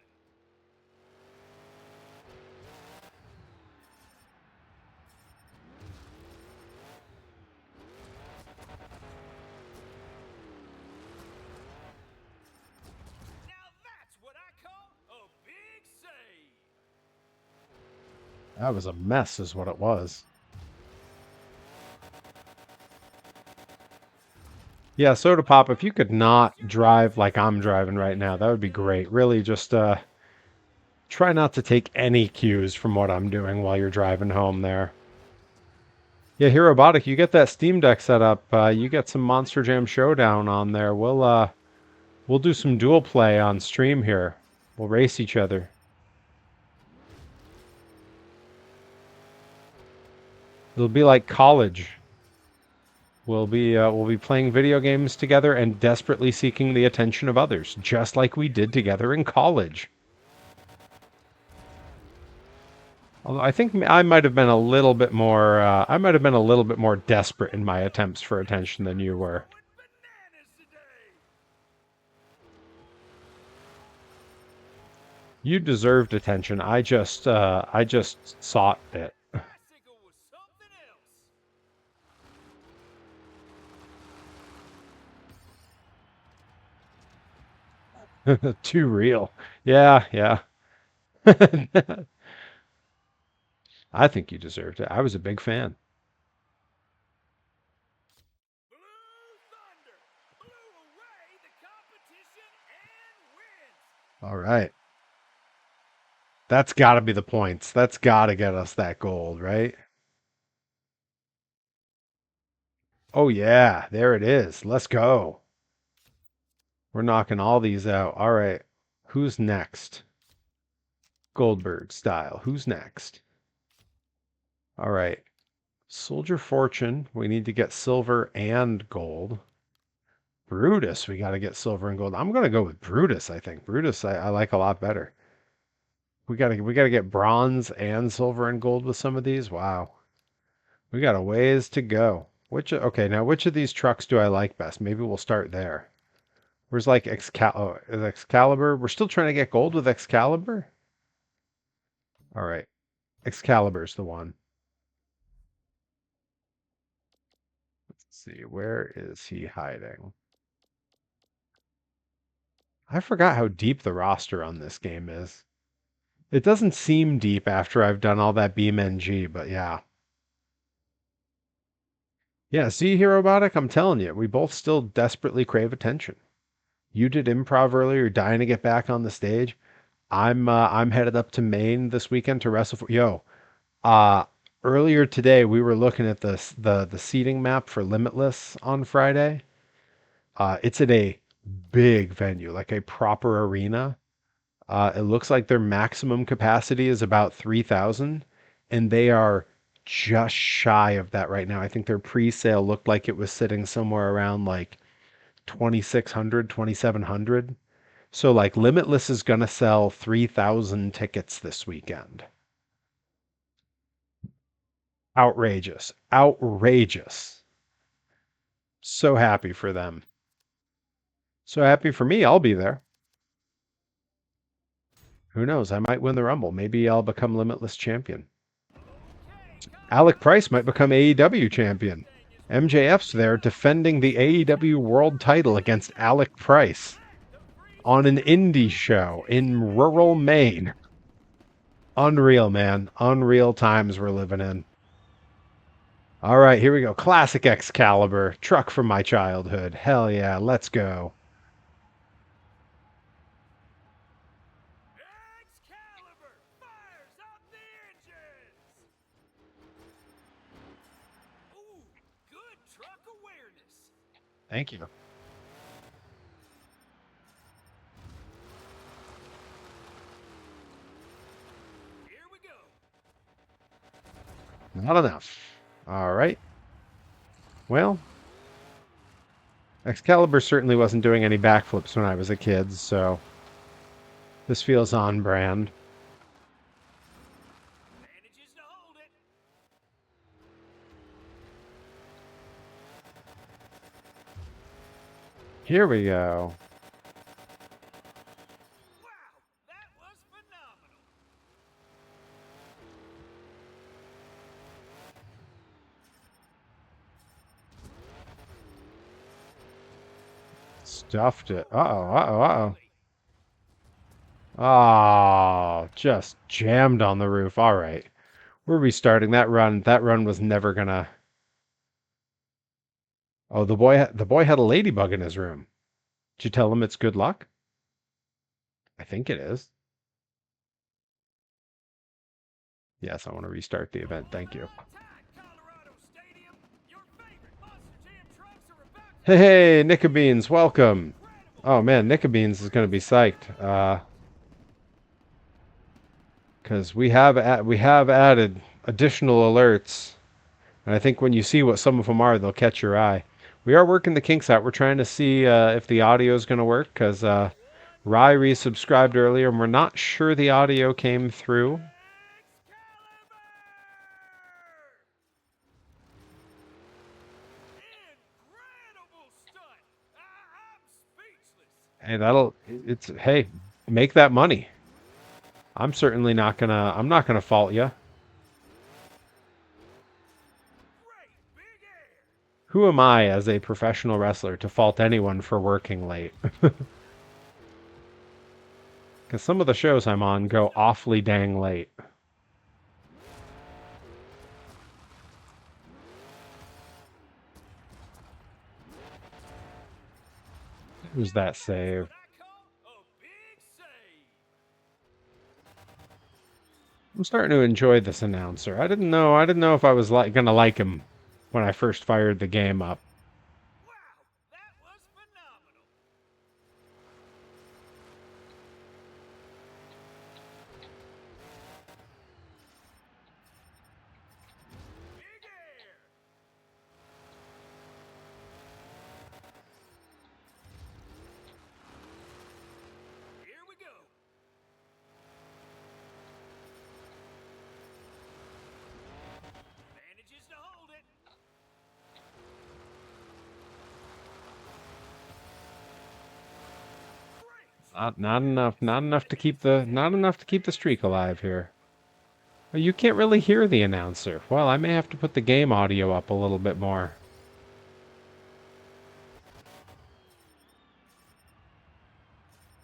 Now that's what I call a big save! That was a mess, is what it was. Yeah, Soda Pop, if you could not drive like I'm driving right now, that would be great. Really just try not to take any cues from what I'm doing while you're driving home there. Yeah, Herobotic, you get that Steam Deck set up, you get some Monster Jam Showdown on there. We'll do some dual play on stream here. We'll race each other. It'll be like college. We'll be playing video games together and desperately seeking the attention of others, just like we did together in college. Although I think I might have been a little bit more, I might have been a little bit more desperate in my attempts for attention than you were. Going bananas today! You deserved attention. I just sought it. Bicycle was something else! Too real. Yeah, yeah. I think you deserved it. I was a big fan. Blue Thunder blew away the competition and wins! All right. That's got to be the points. That's got to get us that gold, right? Oh, yeah. There it is. Let's go. We're knocking all these out. All right. Who's next? Goldberg style. Who's next? All right. Soldier Fortune. We need to get silver and gold. Brutus. We got to get silver and gold. I'm going to go with Brutus, I think. Brutus I like a lot better. We gotta get bronze and silver and gold with some of these. Wow. We got a ways to go. Okay, now which of these trucks do I like best? Maybe we'll start there. Where's like Excalibur? We're still trying to get gold with Excalibur? All right. Excalibur's the one. Let's see. Where is he hiding? I forgot how deep the roster on this game is. It doesn't seem deep after I've done all that BeamNG, but yeah. Yeah, see here, Robotic? I'm telling you, we both still desperately crave attention. You did improv earlier, dying to get back on the stage. I'm headed up to Maine this weekend to wrestle for uh earlier today we were looking at the seating map for Limitless on Friday. It's at a big venue, like a proper arena. It looks like their maximum capacity is about 3,000, and they are just shy of that right now. I think their pre-sale looked like it was sitting somewhere around like 2,600, 2,700. So like Limitless is going to sell 3,000 tickets this weekend. Outrageous. Outrageous. So happy for them. So happy for me. I'll be there. Who knows? I might win the Rumble. Maybe I'll become Limitless champion. Okay, Alec Price might become AEW champion. MJF's there defending the AEW world title against Alec Price on an indie show in rural Maine. Unreal, man. Unreal times we're living in. All right, here we go. Classic Excalibur. Truck from my childhood. Hell yeah, let's go. Excalibur fires up the engines! Ooh, good truck awareness. Thank you. Here we go. Not enough. All right. Well, Excalibur certainly wasn't doing any backflips when I was a kid, so this feels on brand. Manages to hold it. Here we go. Wow, that was phenomenal. Stuffed it. Uh-oh. Oh, just jammed on the roof. All right. We're restarting that run. That run was never gonna. Oh, the boy had a ladybug in his room. Did you tell him it's good luck? I think it is. Yes, I want to restart the event. Thank you. Colorado Stadium, your favorite Monster Jam trucks are about to Hey, Nickabeans, welcome. Oh man, Nickabeans is gonna be psyched. Because we have added additional alerts, and I think when you see what some of them are, they'll catch your eye. We are working the kinks out. We're trying to see if the audio is going to work, because Rye resubscribed earlier, and we're not sure the audio came through. Excalibur! Incredible stunt! I'm speechless. Hey, make that money. I'm certainly I'm not gonna fault you. Great big air. Who am I as a professional wrestler to fault anyone for working late? Because some of the shows I'm on go awfully dang late. Who's that save? What I call a big save. I'm starting to enjoy this announcer. I didn't know if I was gonna like him when I first fired the game up. Wow, that was phenomenal. Big air. Here we go. Manages to hold it. Great. Not enough to keep the streak alive here. Well, you can't really hear the announcer. Well, I may have to put the game audio up a little bit more.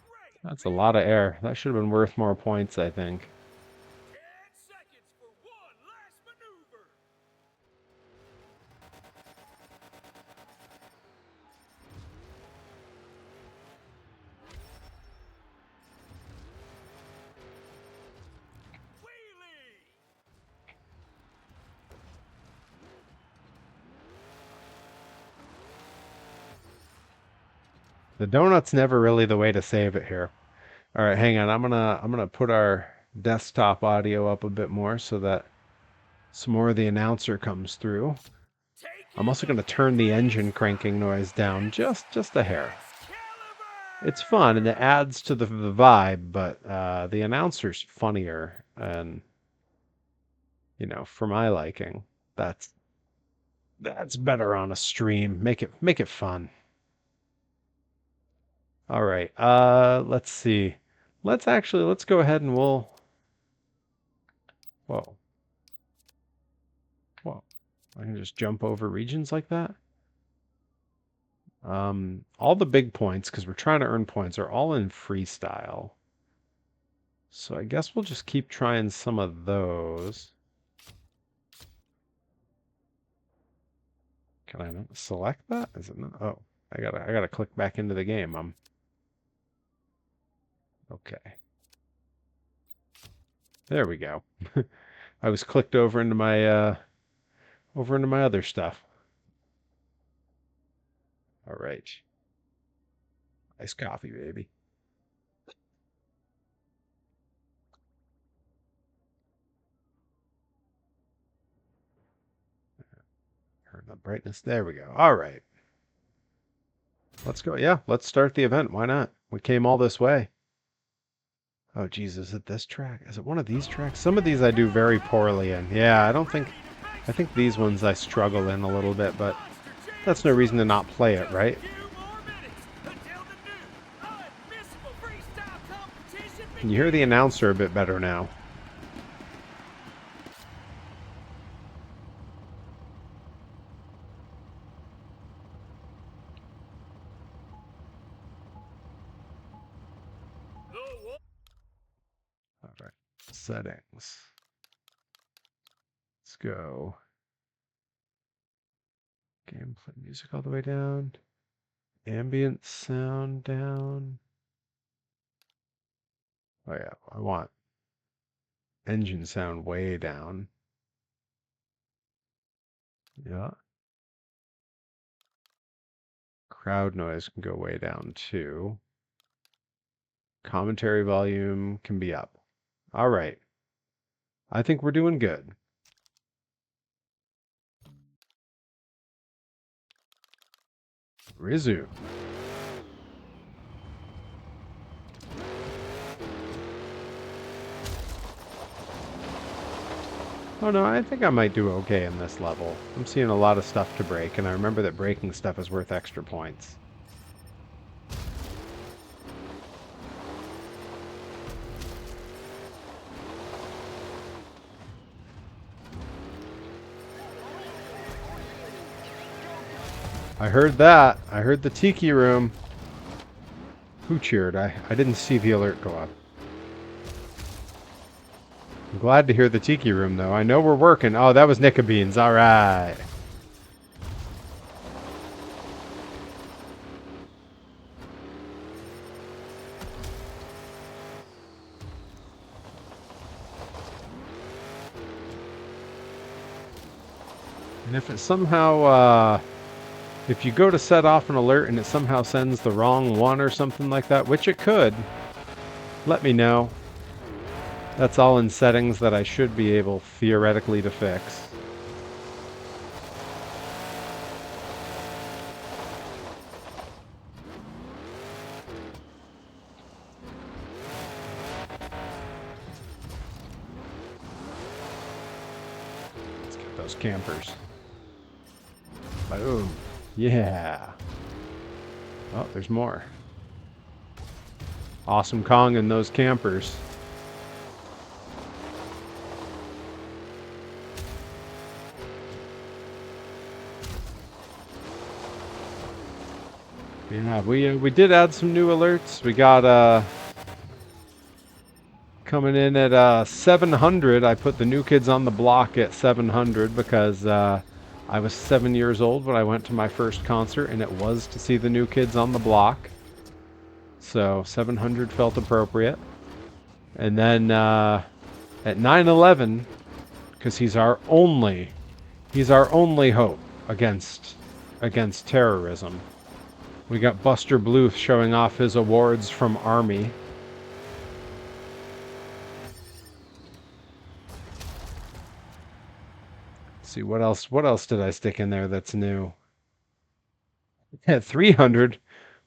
Great. That's a lot of air. That should have been worth more points, I think. 10 seconds for one last maneuver. Wheelie. The donut's never really the way to save it here. All right, hang on. I'm gonna put our desktop audio up a bit more so that some more of the announcer comes through. I'm also gonna turn the engine cranking noise down just a hair. Excalibur. It's fun and it adds to the vibe, but the announcer's funnier, and for my liking, that's better on a stream. Make it fun. All right. Let's see. Let's go ahead and Whoa. I can just jump over regions like that. All the big points, because we're trying to earn points, are all in freestyle. So I guess we'll just keep trying some of those. Can I not select that? Is it not? Oh, I gotta click back into the game. Okay. There we go. I was clicked over into my other stuff. All right. Iced coffee, baby. Turn the brightness. There we go. All right. Let's go. Yeah, let's start the event. Why not? We came all this way. Oh, geez, is it this track? Is it one of these tracks? Some of these I do very poorly in. Yeah, I think these ones I struggle in a little bit, but that's no reason to not play it, right? Can you hear the announcer a bit better now? All right, settings. Let's go. Gameplay music all the way down. Ambient sound down. Oh yeah, I want engine sound way down. Yeah. Crowd noise can go way down too. Commentary volume can be up. All right. I think we're doing good. Resume. Oh no, I think I might do okay in this level. I'm seeing a lot of stuff to break, and I remember that breaking stuff is worth extra points. I heard that. I heard the tiki room. Who cheered? I didn't see the alert go up. I'm glad to hear the tiki room, though. I know we're working. Oh, that was Nicka Beans. All right. And if it somehow, if you go to set off an alert and it somehow sends the wrong one or something like that, which it could, let me know. That's all in settings that I should be able, theoretically, to fix. Let's get those campers. Boom. Yeah. Oh, there's more. Awesome Kong and those campers. Yeah, we did add some new alerts. We got coming in at 700. I put the New Kids on the Block at 700 because I was 7 years old when I went to my first concert, and it was to see the New Kids on the Block. So 700 felt appropriate. And then at 911, because he's our only hope against terrorism. We got Buster Bluth showing off his awards from Army. Let's see what else. What else did I stick in there that's new? At 300,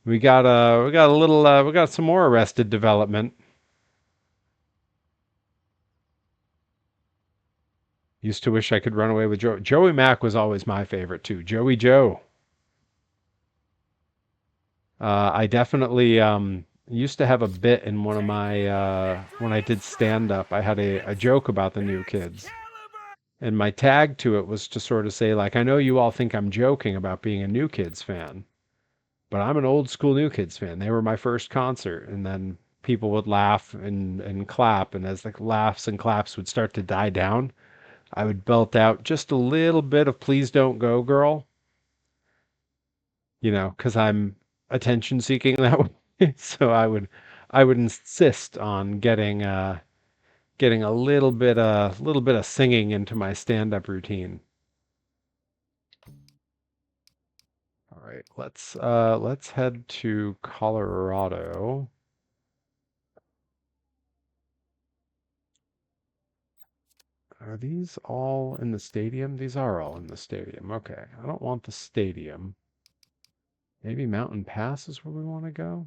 we got a little we got some more Arrested Development. Used to wish I could run away with Joe. Joey Mack was always my favorite too. Joey Joe. I definitely used to have a bit in one of my when I did stand up. I had a joke about the New Kids. And my tag to it was to sort of say, like, I know you all think I'm joking about being a New Kids fan, but I'm an old school New Kids fan. They were my first concert. And then people would laugh and clap. And as the laughs and claps would start to die down, I would belt out just a little bit of Please Don't Go Girl, because I'm attention seeking that way. So I would insist on getting a little bit of singing into my stand-up routine. All right, let's head to Colorado. Are these all in the stadium? These are all in the stadium. Okay, I don't want the stadium. Maybe Mountain Pass is where we want to go?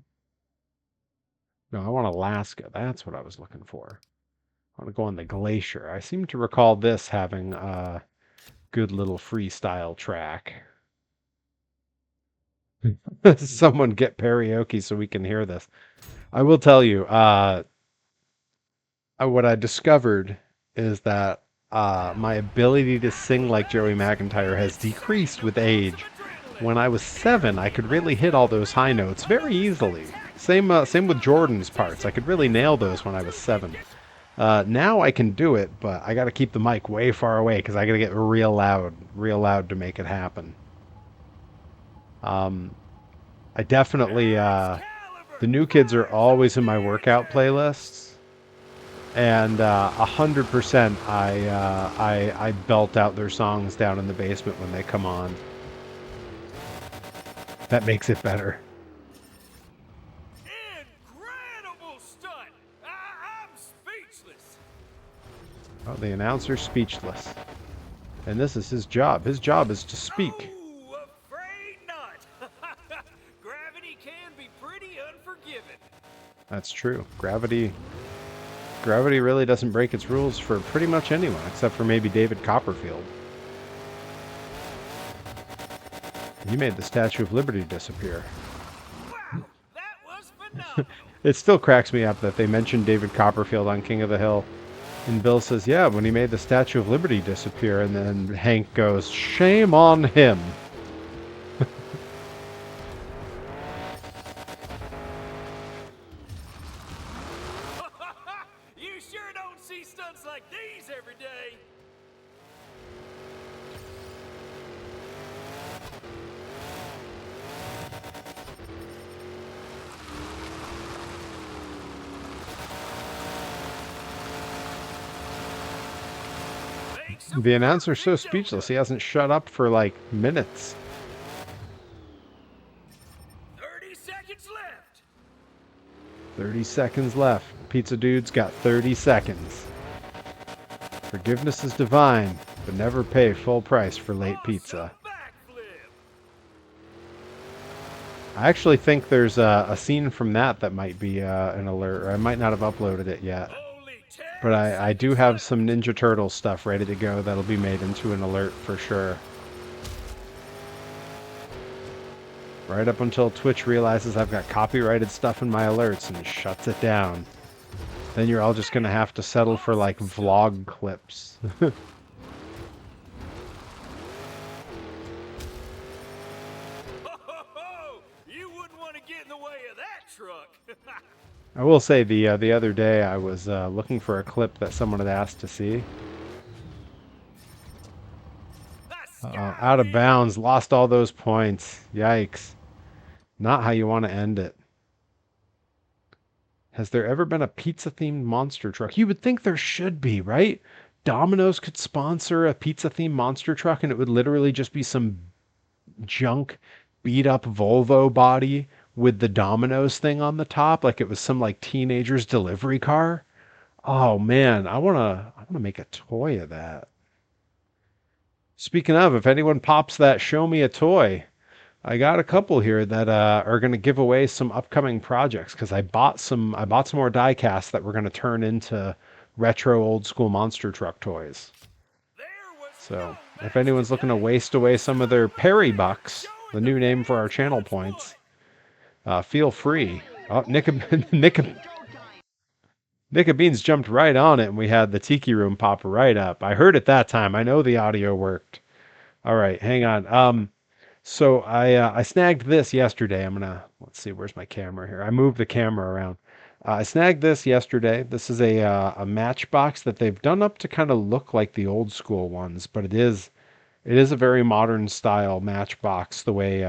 No, I want Alaska. That's what I was looking for. I want to go on the glacier. I seem to recall this having a good little freestyle track. Someone get karaoke so we can hear this. I will tell you, what I discovered is that my ability to sing like Joey McIntyre has decreased with age. When I was 7, I could really hit all those high notes very easily. Same with Jordan's parts. I could really nail those when I was 7. Now I can do it, but I got to keep the mic way far away because I got to get real loud to make it happen. I definitely, the New Kids are always in my workout playlists, and 100% I belt out their songs down in the basement when they come on. That makes it better. Incredible stunt! I'm speechless. Oh, the announcer's speechless. And this is his job. His job is to speak. Oh, afraid not. Gravity can be pretty unforgiving. That's true. Gravity really doesn't break its rules for pretty much anyone, except for maybe David Copperfield. He made the Statue of Liberty disappear. Wow, that was phenomenal. It still cracks me up that they mentioned David Copperfield on King of the Hill. And Bill says, yeah, when he made the Statue of Liberty disappear. And then Hank goes, shame on him. You sure don't see stunts like these every day. The announcer's so speechless, he hasn't shut up for like minutes. 30 seconds left. 30 seconds left. Pizza Dude's got 30 seconds. Forgiveness is divine, but never pay full price for late pizza. Backflip. I actually think there's a scene from that might be an alert, or I might not have uploaded it yet. Only 10 But I do have some Ninja Turtle stuff ready to go that'll be made into an alert for sure. Right up until Twitch realizes I've got copyrighted stuff in my alerts and shuts it down. Then you're all just gonna have to settle for like vlog clips. You wouldn't want to get in the way of that truck. I will say the other day I was looking for a clip that someone had asked to see. Out of bounds, lost all those points. Yikes. Not how you want to end it. Has there ever been a pizza-themed monster truck? You would think there should be, right? Domino's could sponsor a pizza-themed monster truck and it would literally just be some junk, beat-up Volvo body with the Domino's thing on the top, like it was some like teenager's delivery car. Oh man, I wanna make a toy of that. Speaking of, if anyone pops that show me a toy, I got a couple here that are going to give away some upcoming projects because I bought some more die casts that we're going to turn into retro old school monster truck toys. So if anyone's looking to waste away some of their Perry bucks, the new name for our channel points, feel free. Oh, Nick Nika Beans jumped right on it, and we had the tiki room pop right up. I heard it that time. I know the audio worked. All right, hang on. So I snagged this yesterday. Let's see, where's my camera here? I moved the camera around. I snagged this yesterday. This is a matchbox that they've done up to kind of look like the old school ones, but it is a very modern style matchbox. The way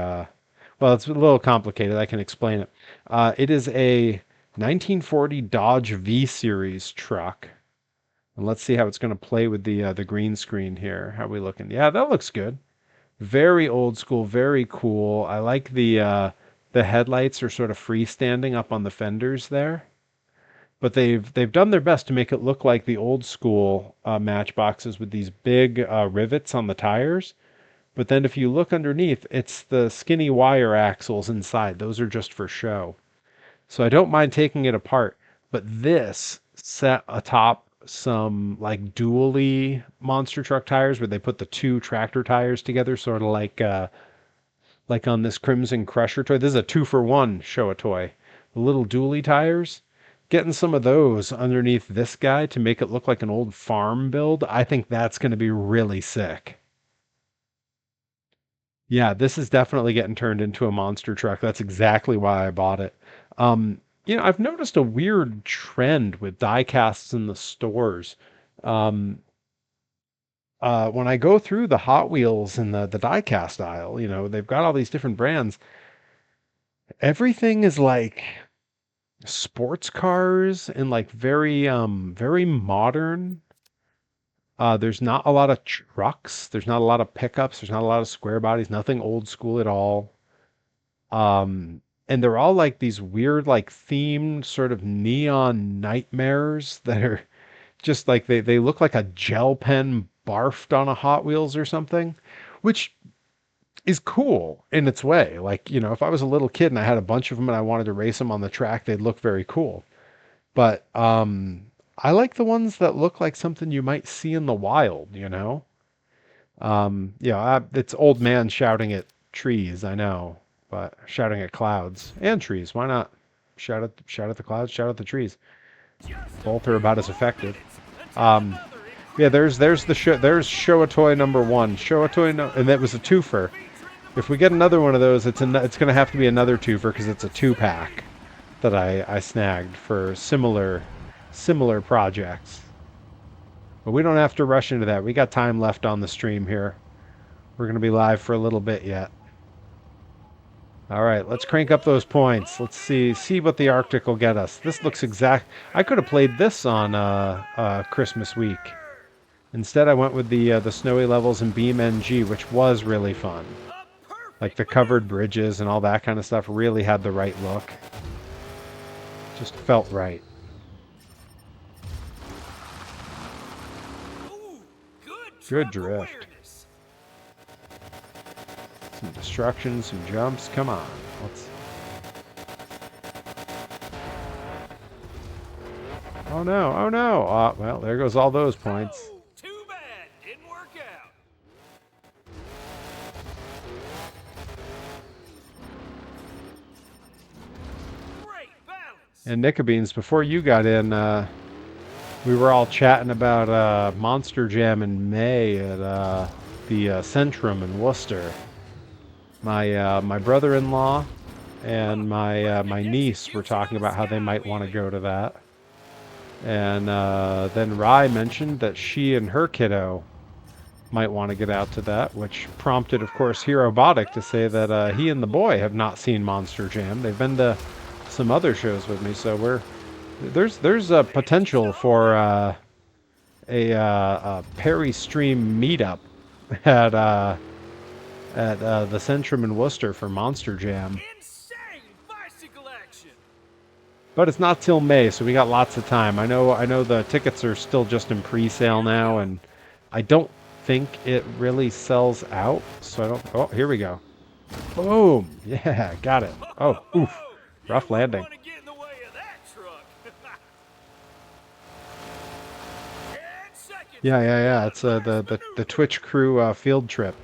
well, it's a little complicated. I can explain it. It is a 1940 Dodge V Series truck. And let's see how it's going to play with the green screen here. How are we looking? Yeah, that looks good. Very old school, very cool. I like the headlights are sort of freestanding up on the fenders there, but they've done their best to make it look like the old school matchboxes with these big rivets on the tires. But then if you look underneath, it's the skinny wire axles inside. Those are just for show. So I don't mind taking it apart, but this set atop some like dually monster truck tires where they put the two tractor tires together, sort of like on this Crimson Crusher toy. This is a 2-for-1 show a toy. The little dually tires. Getting some of those underneath this guy to make it look like an old farm build, I think that's going to be really sick. Yeah, this is definitely getting turned into a monster truck. That's exactly why I bought it. I've noticed a weird trend with die casts in the stores. Um, when I go through the Hot Wheels and the die cast aisle, they've got all these different brands. Everything is like sports cars and like very modern. There's not a lot of trucks. There's not a lot of pickups. There's not a lot of square bodies. Nothing old school at all. And they're all like these weird, like themed sort of neon nightmares that are just like they look like a gel pen barfed on a Hot Wheels or something, which is cool in its way. Like, if I was a little kid and I had a bunch of them and I wanted to race them on the track, they'd look very cool. But I like the ones that look like something you might see in the wild. It's old man shouting at trees, I know, but shouting at clouds and trees. Why not? Shout at the clouds, shout at the trees. Both are about as effective. Um, yeah, there's show a toy number one. Show a toy, no, and that was a twofer. If we get another one of those, it's going to have to be another twofer because it's a 2-pack that I snagged for similar projects. But we don't have to rush into that. We got time left on the stream here. We're going to be live for a little bit yet. All right, let's crank up those points. Let's see what the Arctic will get us. This looks exact. I could have played this on Christmas week. Instead, I went with the snowy levels and Beam NG, which was really fun. Like the covered bridges and all that kind of stuff really had the right look. Just felt right. Good drift. Some destruction, some jumps. Come on. Oh no, oh no. Well, there goes all those points. Too bad. Didn't work out. Great balance. And Nickabeans, before you got in, we were all chatting about Monster Jam in May at the Centrum in Worcester. My brother-in-law and my niece were talking about how they might want to go to that. And then Rye mentioned that she and her kiddo might want to get out to that, which prompted, of course, Herobotic to say that he and the boy have not seen Monster Jam. They've been to some other shows with me, so there's a potential for a Perry Stream meetup at the Centrum in Worcester for Monster Jam. Insane bicycle action. But it's not till May, so we got lots of time. I know the tickets are still just in pre-sale now, and I don't think it really sells out. So I don't. Oh, here we go. Boom! Yeah, got it. Oh, oof! Rough landing. Yeah. It's the Twitch crew field trip.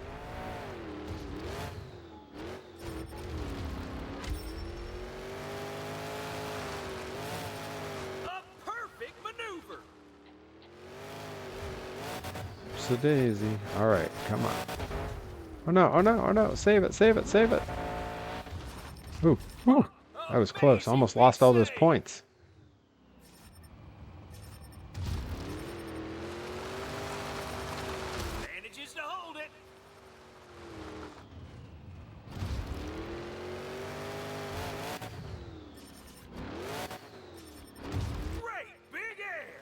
A perfect a daisy. All right, come on. Oh no, oh no, oh no. Save it, save it, save it. Ooh, ooh. That was close. Almost lost all those points. Manages to hold it. Great big air.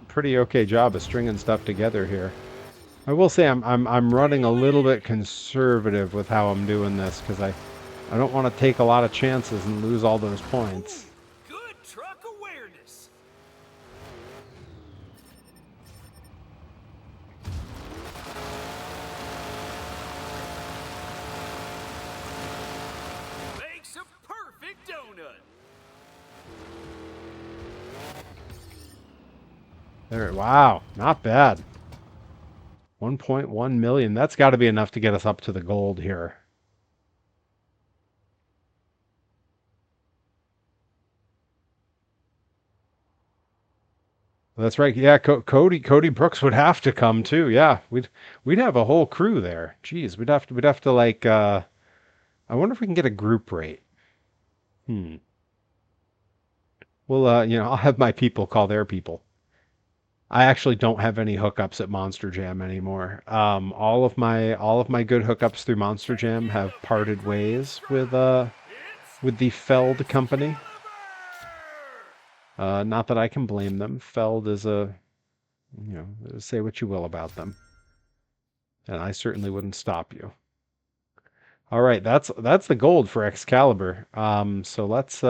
Pretty okay job of stringing stuff together here. I will say I'm running a little bit conservative with how I'm doing this because I don't want to take a lot of chances and lose all those points. Good truck awareness. Makes a perfect donut. There, wow, not bad. 1.1 million. That's got to be enough to get us up to the gold here. That's right. Yeah, Cody Brooks would have to come too. Yeah, we'd have a whole crew there. Jeez, we'd have to like I wonder if we can get a group rate. Hmm. Well, I'll have my people call their people. I actually don't have any hookups at Monster Jam anymore. All of my good hookups through Monster Jam have parted ways with the Feld company. Not that I can blame them. Feld is say what you will about them, and I certainly wouldn't stop you. All right, that's the gold for Excalibur. So let's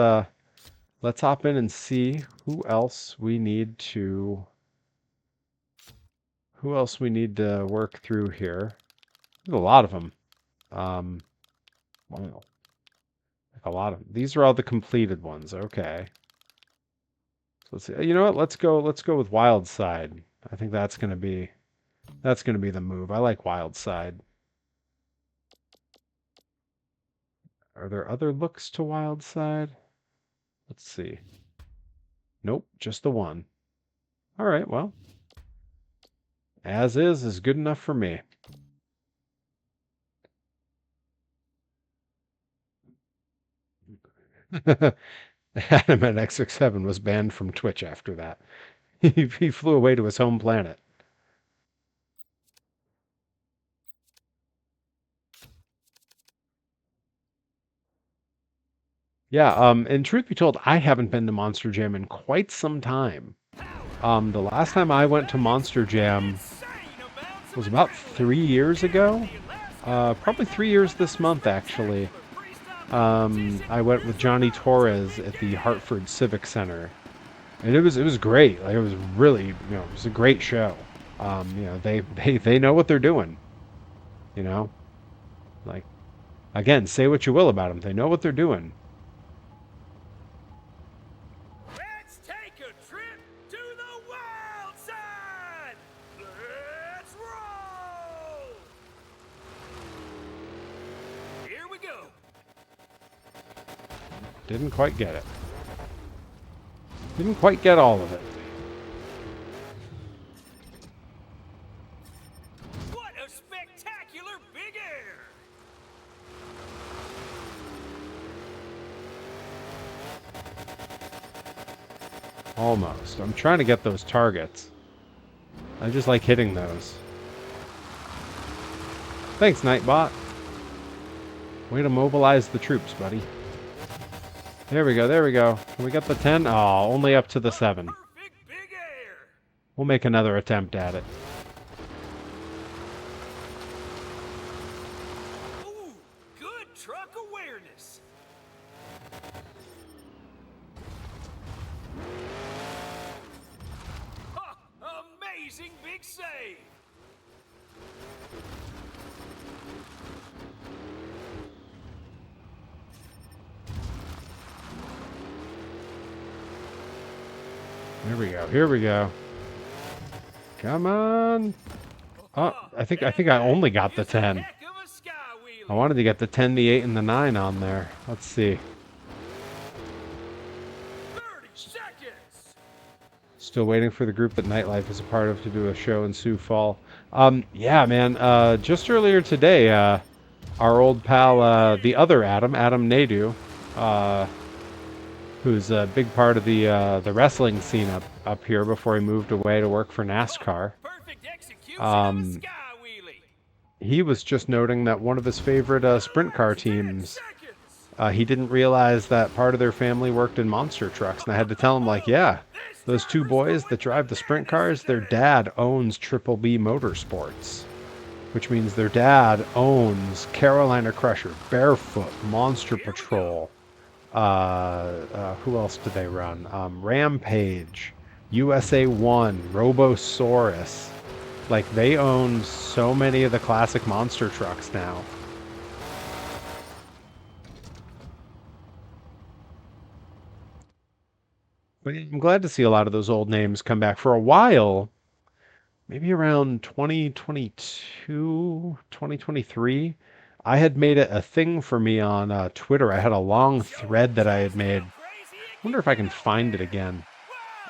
hop in and see who else we need to work through here. There's a lot of them. Wow, like a lot of them. These are all the completed ones. Okay. So let's see. You know what? Let's go with Wild Side. I think that's gonna be the move. I like Wild Side. Are there other looks to Wild Side? Let's see. Nope, just the one. All right, well, as is good enough for me. Adam at X67 was banned from Twitch after that. He flew away to his home planet. Yeah, and truth be told, I haven't been to Monster Jam in quite some time. The last time I went to Monster Jam was about 3 years ago. Probably 3 years this month, actually. I went with Johnny Torres at the Hartford Civic Center, and it was great. Like, it was really, it was a great show. They know what they're doing. Like, again, say what you will about them, they know what they're doing. Let's take a trip to the wild side. Let's roll. Here we go. Didn't quite get it. Didn't quite get all of it. What a spectacular big air. Almost. I'm trying to get those targets. I just like hitting those. Thanks, Nightbot. Way to mobilize the troops, buddy. There we go, there we go. Can we get the 10? Oh, only up to the 7. Perfect big air. We'll make another attempt at it. Ooh, good truck awareness. Ha, amazing big save. Here we go, here we go. Come on. Oh, I think I only got the 10. Heck of a sky wheelie. I wanted to get the 10, the 8, and the 9 on there. Let's see. 30 seconds. Still waiting for the group that Nightlife is a part of to do a show in Sioux Fall. Yeah, man. Just earlier today, our old pal, the other Adam Nadu, uh, who's a big part of the wrestling scene up here before he moved away to work for NASCAR. Perfect execution of a Um, sky wheelie. he was just noting that one of his favorite sprint car 10 teams, seconds. he didn't realize that part of their family worked in monster trucks, and I had to tell him, like, yeah, those two boys that drive the sprint cars, their dad owns Triple B Motorsports, which means their dad owns Carolina Crusher, Barefoot, Monster Patrol. Who else do they run? Rampage, USA One, Robosaurus. Like, they own so many of the classic monster trucks now. But yeah, I'm glad to see a lot of those old names come back. For a while, maybe around 2022, 2023, I had made it a thing for me on Twitter. I had a long thread that I had made. I wonder if I can find it again.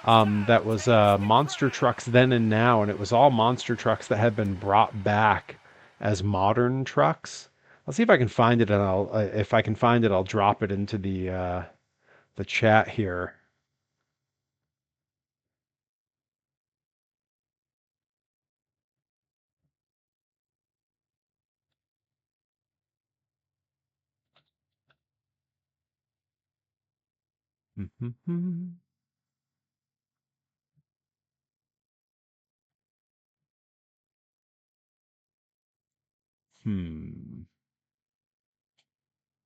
That was monster trucks then and now, and it was all monster trucks that had been brought back as modern trucks. I'll see if I can find it, and I'll if I can find it, I'll drop it into the chat here. Hmm.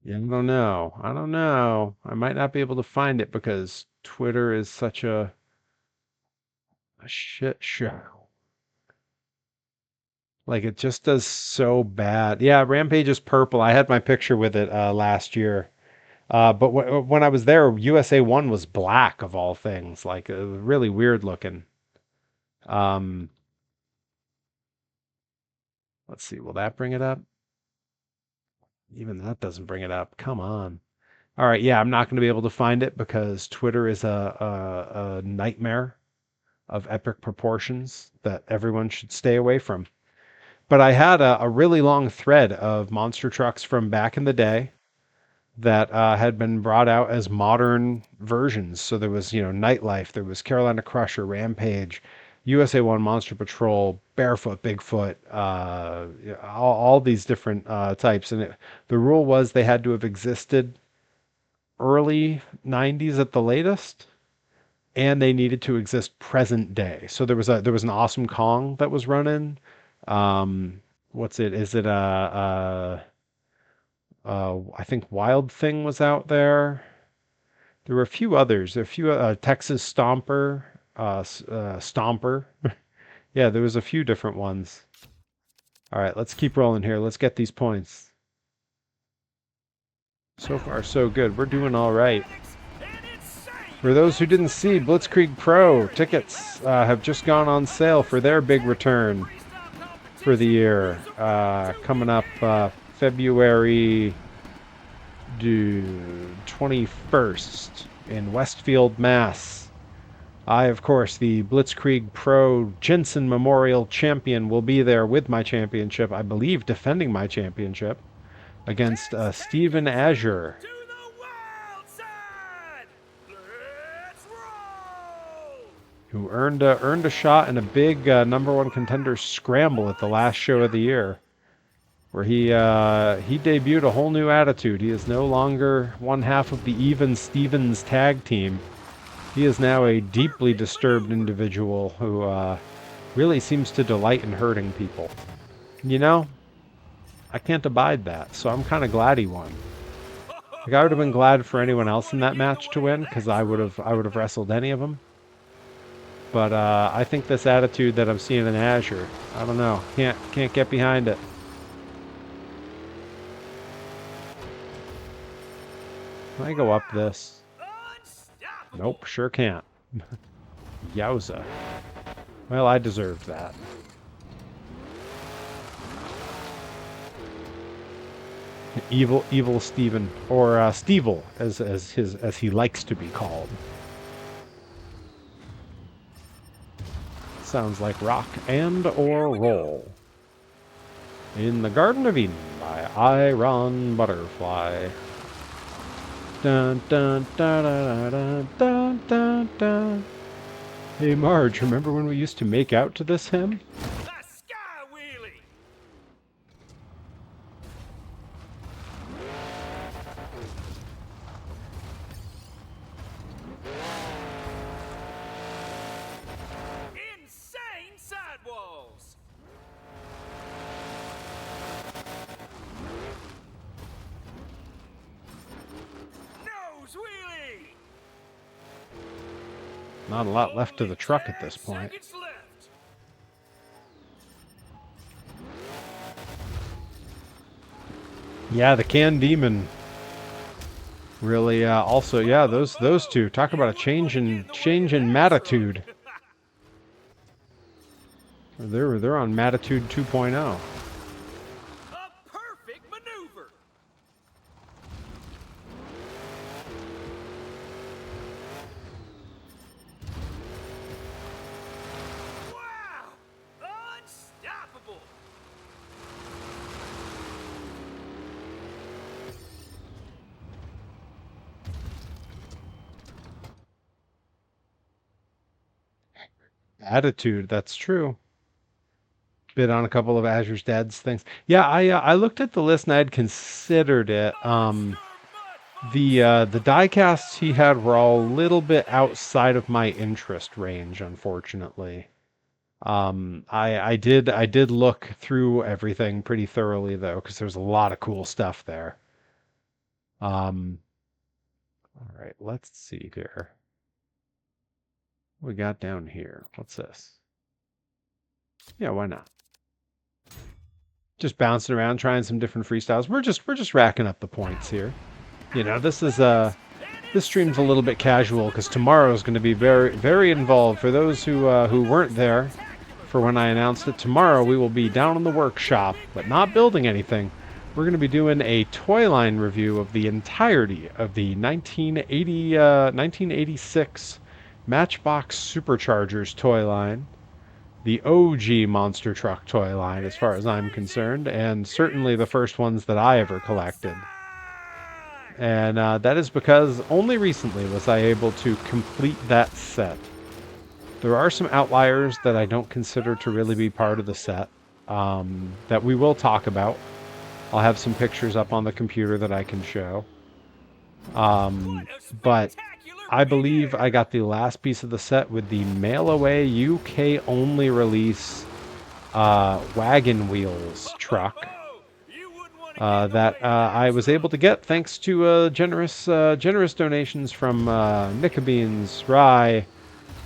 Yeah, I don't know. I don't know. I might not be able to find it because Twitter is such a shit show. Like, it just does so bad. Yeah, Rampage is purple. I had my picture with it last year. But when I was there, USA One was black of all things. Like, really weird looking. Um, let's see. Will that bring it up? Even that doesn't bring it up. Come on. All right. Yeah, I'm not going to be able to find it because Twitter is a nightmare of epic proportions that everyone should stay away from. But I had a really long thread of monster trucks from back in the day that had been brought out as modern versions. So there was, Nightlife, there was Carolina Crusher, Rampage, USA One, Monster Patrol, Barefoot, Bigfoot, all these different types. And the rule was they had to have existed early 90s at the latest, and they needed to exist present day. So there was an Awesome Kong that was running. What's it? Is it I think Wild Thing was out there. There were a few others. A few Texas Stomper, Stomper. Yeah, there was a few different ones. All right, let's keep rolling here. Let's get these points. So far, so good. We're doing all right. For those who didn't see, Blitzkrieg Pro tickets have just gone on sale for their big return for the year. Coming up February 21st in Westfield, Mass. I, of course, the Blitzkrieg Pro Jensen Memorial Champion, will be there with my championship, I believe defending my championship against Steven Azure, who earned a shot in a big number one contender scramble at the last show of the year, where he debuted a whole new attitude. He is no longer one half of the Even Stevens tag team. He is now a deeply disturbed individual who really seems to delight in hurting people. I can't abide that, so I'm kind of glad he won. Like, I would have been glad for anyone else in that match to win, because I would have wrestled any of them. But I think this attitude that I'm seeing in Azure, I don't know, can't get behind it. Can I go up this? Nope, sure can't. Yowza. Well, I deserved that. Evil Steven, or Stevel, as he likes to be called. Sounds like rock and or roll. In the Garden of Eden by Iron Butterfly. Dun dun dun dun dun dun dun dun. Hey Marge, remember when we used to make out to this hymn? The Sky Wheelie! Insane sidewalls! Nose wheelie! Not a lot left to the truck at this point. Seconds left. Yeah, the Can Demon. Really, also, yeah, those two. Talk about a change in matitude. They're on Matitude 2.0. A perfect maneuver. Wow! Unstoppable. Attitude, that's true. Bid on a couple of Azure's Dad's things. Yeah, I looked at the list and I had considered it. The die casts he had were all a little bit outside of my interest range, unfortunately. I did look through everything pretty thoroughly though, because there's a lot of cool stuff there. All right, let's see here. What we got down here? What's this? Yeah, why not? Just bouncing around, trying some different freestyles. We're just racking up the points here. You know, this stream's a little bit casual because tomorrow is going to be very involved. For those who weren't there for when I announced it, tomorrow we will be down in the workshop, but not building anything. We're going to be doing a toy line review of the entirety of the 1986 Matchbox Superchargers toy line. The OG monster truck toy line, as far as I'm concerned, and certainly the first ones that I ever collected. And that is because only recently was I able to complete that set. There are some outliers that I don't consider to really be part of the set that we will talk about. I'll have some pictures up on the computer that I can show. But I believe I got the last piece of the set with the mail-away UK-only release wagon wheels truck that I was able to get thanks to generous donations from Nickabeans, Rye,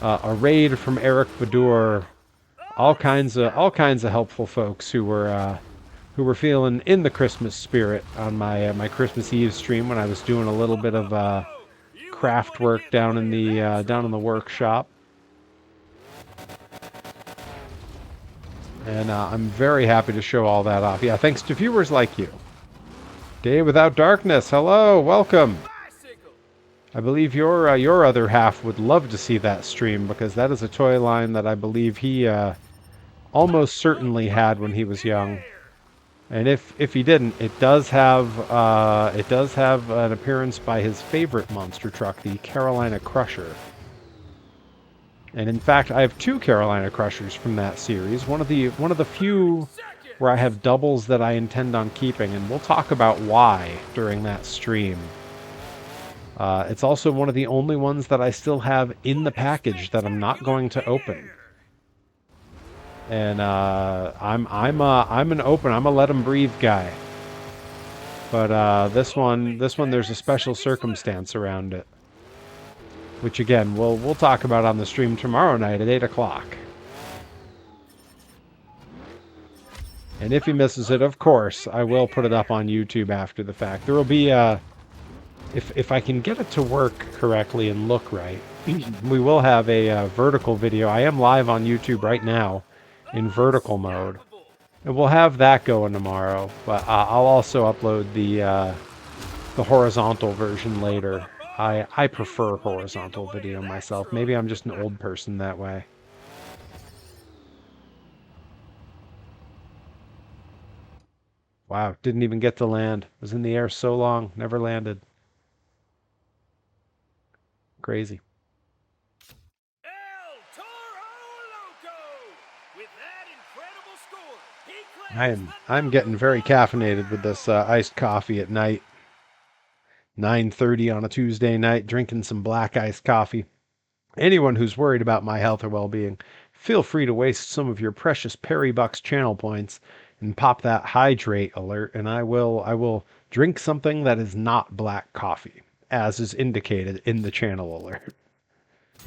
a raid from Eric Badur, all kinds of helpful folks who were feeling in the Christmas spirit on my Christmas Eve stream when I was doing a little bit of craft work down in the workshop. And I'm very happy to show all that off. Yeah, thanks to viewers like you. Day Without Darkness, hello, welcome. I believe your other half would love to see that stream because that is a toy line that I believe he almost certainly had when he was young. And if he didn't, it does have an appearance by his favorite monster truck, the Carolina Crusher. And in fact, I have two Carolina Crushers from that series. One of the few where I have doubles that I intend on keeping, and we'll talk about why during that stream. It's also one of the only ones that I still have in the package that I'm not going to open. And I'm a let 'em breathe guy. But this one there's a special circumstance around it, which again we'll talk about on the stream tomorrow night at 8 o'clock. And if he misses it, of course, I will put it up on YouTube after the fact. There will be if I can get it to work correctly and look right, we will have a vertical video. I am live on YouTube right now in vertical mode, and we'll have that going tomorrow. But I'll also upload the horizontal version later. I prefer horizontal video myself. Maybe I'm just an old person that way. Wow, didn't even get to land. Was in the air so long, never landed. Crazy. El Toro Loco! With that incredible score, he claims I'm the getting very #1 caffeinated with this crown! iced coffee at night. 9:30 on a Tuesday night, drinking some black iced coffee. Anyone who's worried about my health or well-being, feel free to waste some of your precious Perry Bucks channel points and pop that hydrate alert, and I will drink something that is not black coffee, as is indicated in the channel alert.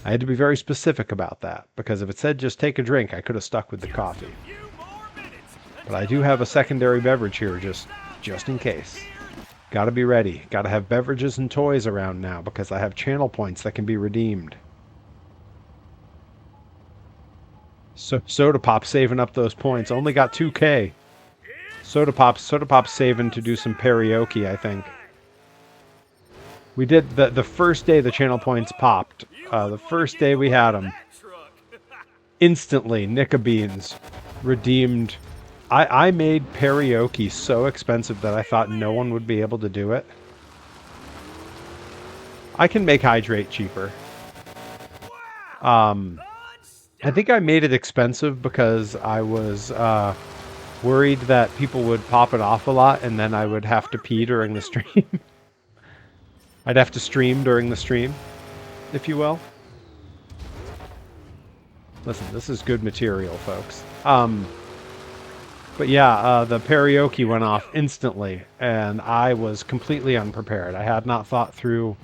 I had to be very specific about that, because if it said just take a drink, I could have stuck with the Just coffee. a few more minutes But I until do have a another secondary beverage incredible here, freestyle just in challenge is case. here. Gotta be ready. Gotta have beverages and toys around now, because I have channel points that can be redeemed. So Soda Pop saving up those points. Only It's got crazy. 2K. It's Soda Pop's saving to do some karaoke, I think. outside. We did the first day the channel points popped. You The wouldn't want to first get in day the we way had of them. that truck. Instantly, Nicka Beans redeemed. I made karaoke so expensive that I thought no one would be able to do it. I can make hydrate cheaper. Wow! I think I made it expensive because I was worried that people would pop it off a lot and then I would have to pee during the stream. I'd have to stream during the stream, if you will. Listen, this is good material, folks. But yeah, the karaoke went off instantly, and I was completely unprepared. I had not thought through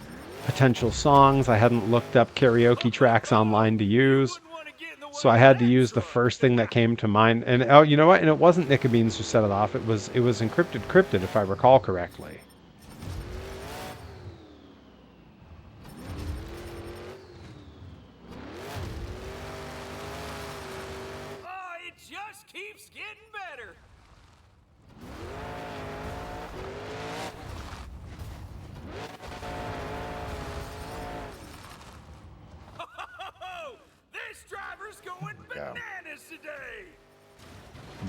potential songs. I hadn't looked up karaoke tracks online to use. Wouldn't want to get in the way So I of had to that use the truck. first thing that came to mind. And oh, you know what? And it wasn't Nicka Beans who set it off. It was encrypted cryptid, if I recall correctly. Oh, it just keeps getting better. This driver's going go. bananas today.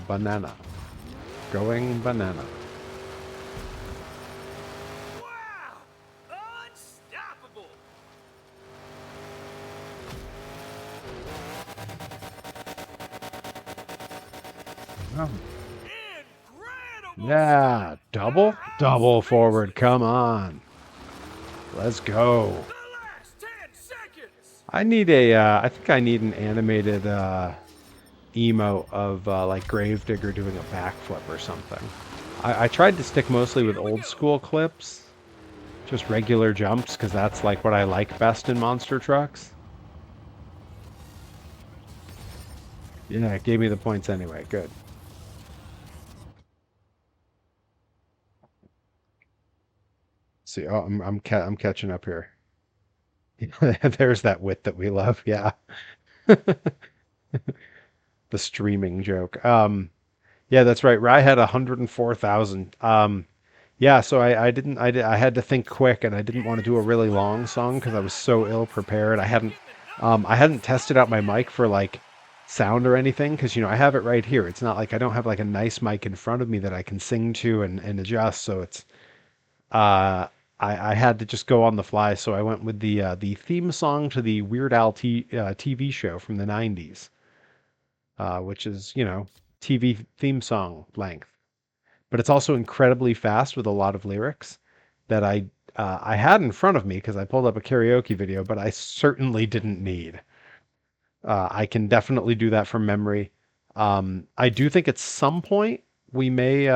Banana. Going banana. Wow! Unstoppable. Oh. Incredible. Yeah, double? Double forward, come on. Let's go. The last 10 seconds. I need I think I need an animated emote of like Gravedigger doing a backflip or something. I tried to stick mostly with old school clips, just regular jumps, because that's like what I like best in monster trucks. Yeah, it gave me the points anyway. Good. See, oh, I'm catching up here. There's that wit that we love. Yeah, the streaming joke. Yeah, that's right. Rye had 104,000. Yeah, so I had to think quick, and I didn't want to do a really long song because I was so ill prepared. I hadn't tested out my mic for like sound or anything because I have it right here. It's not like I don't have like a nice mic in front of me that I can sing to and adjust. So it's uh I had to just go on the fly. So I went with the theme song to the Weird Al TV show from the 90s, which is TV theme song length, but it's also incredibly fast with a lot of lyrics that I had in front of me because I pulled up a karaoke video, but I certainly didn't need. I can definitely do that from memory. I do think at some point we may,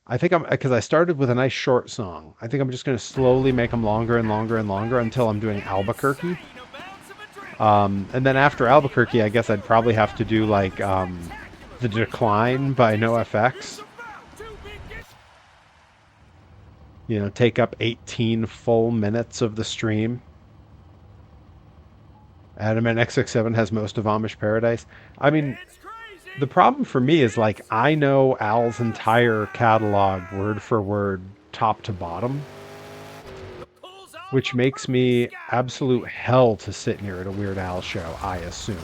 I think because I started with a nice short song. I think I'm just going to slowly make them longer and longer and longer until I'm doing Albuquerque. Insane amounts of adrenaline. And then after Albuquerque, I guess I'd probably have to do like The Decline by NoFX. About to begin. Take up 18 full minutes of the stream. Adam and X67 has most of Amish Paradise. I mean, It's crazy. the problem for me is like I know Al's entire catalog word for word, top to bottom, Pulls off which a makes perfect me sky absolute leaping. hell to sit near at a Weird Al show, I assume.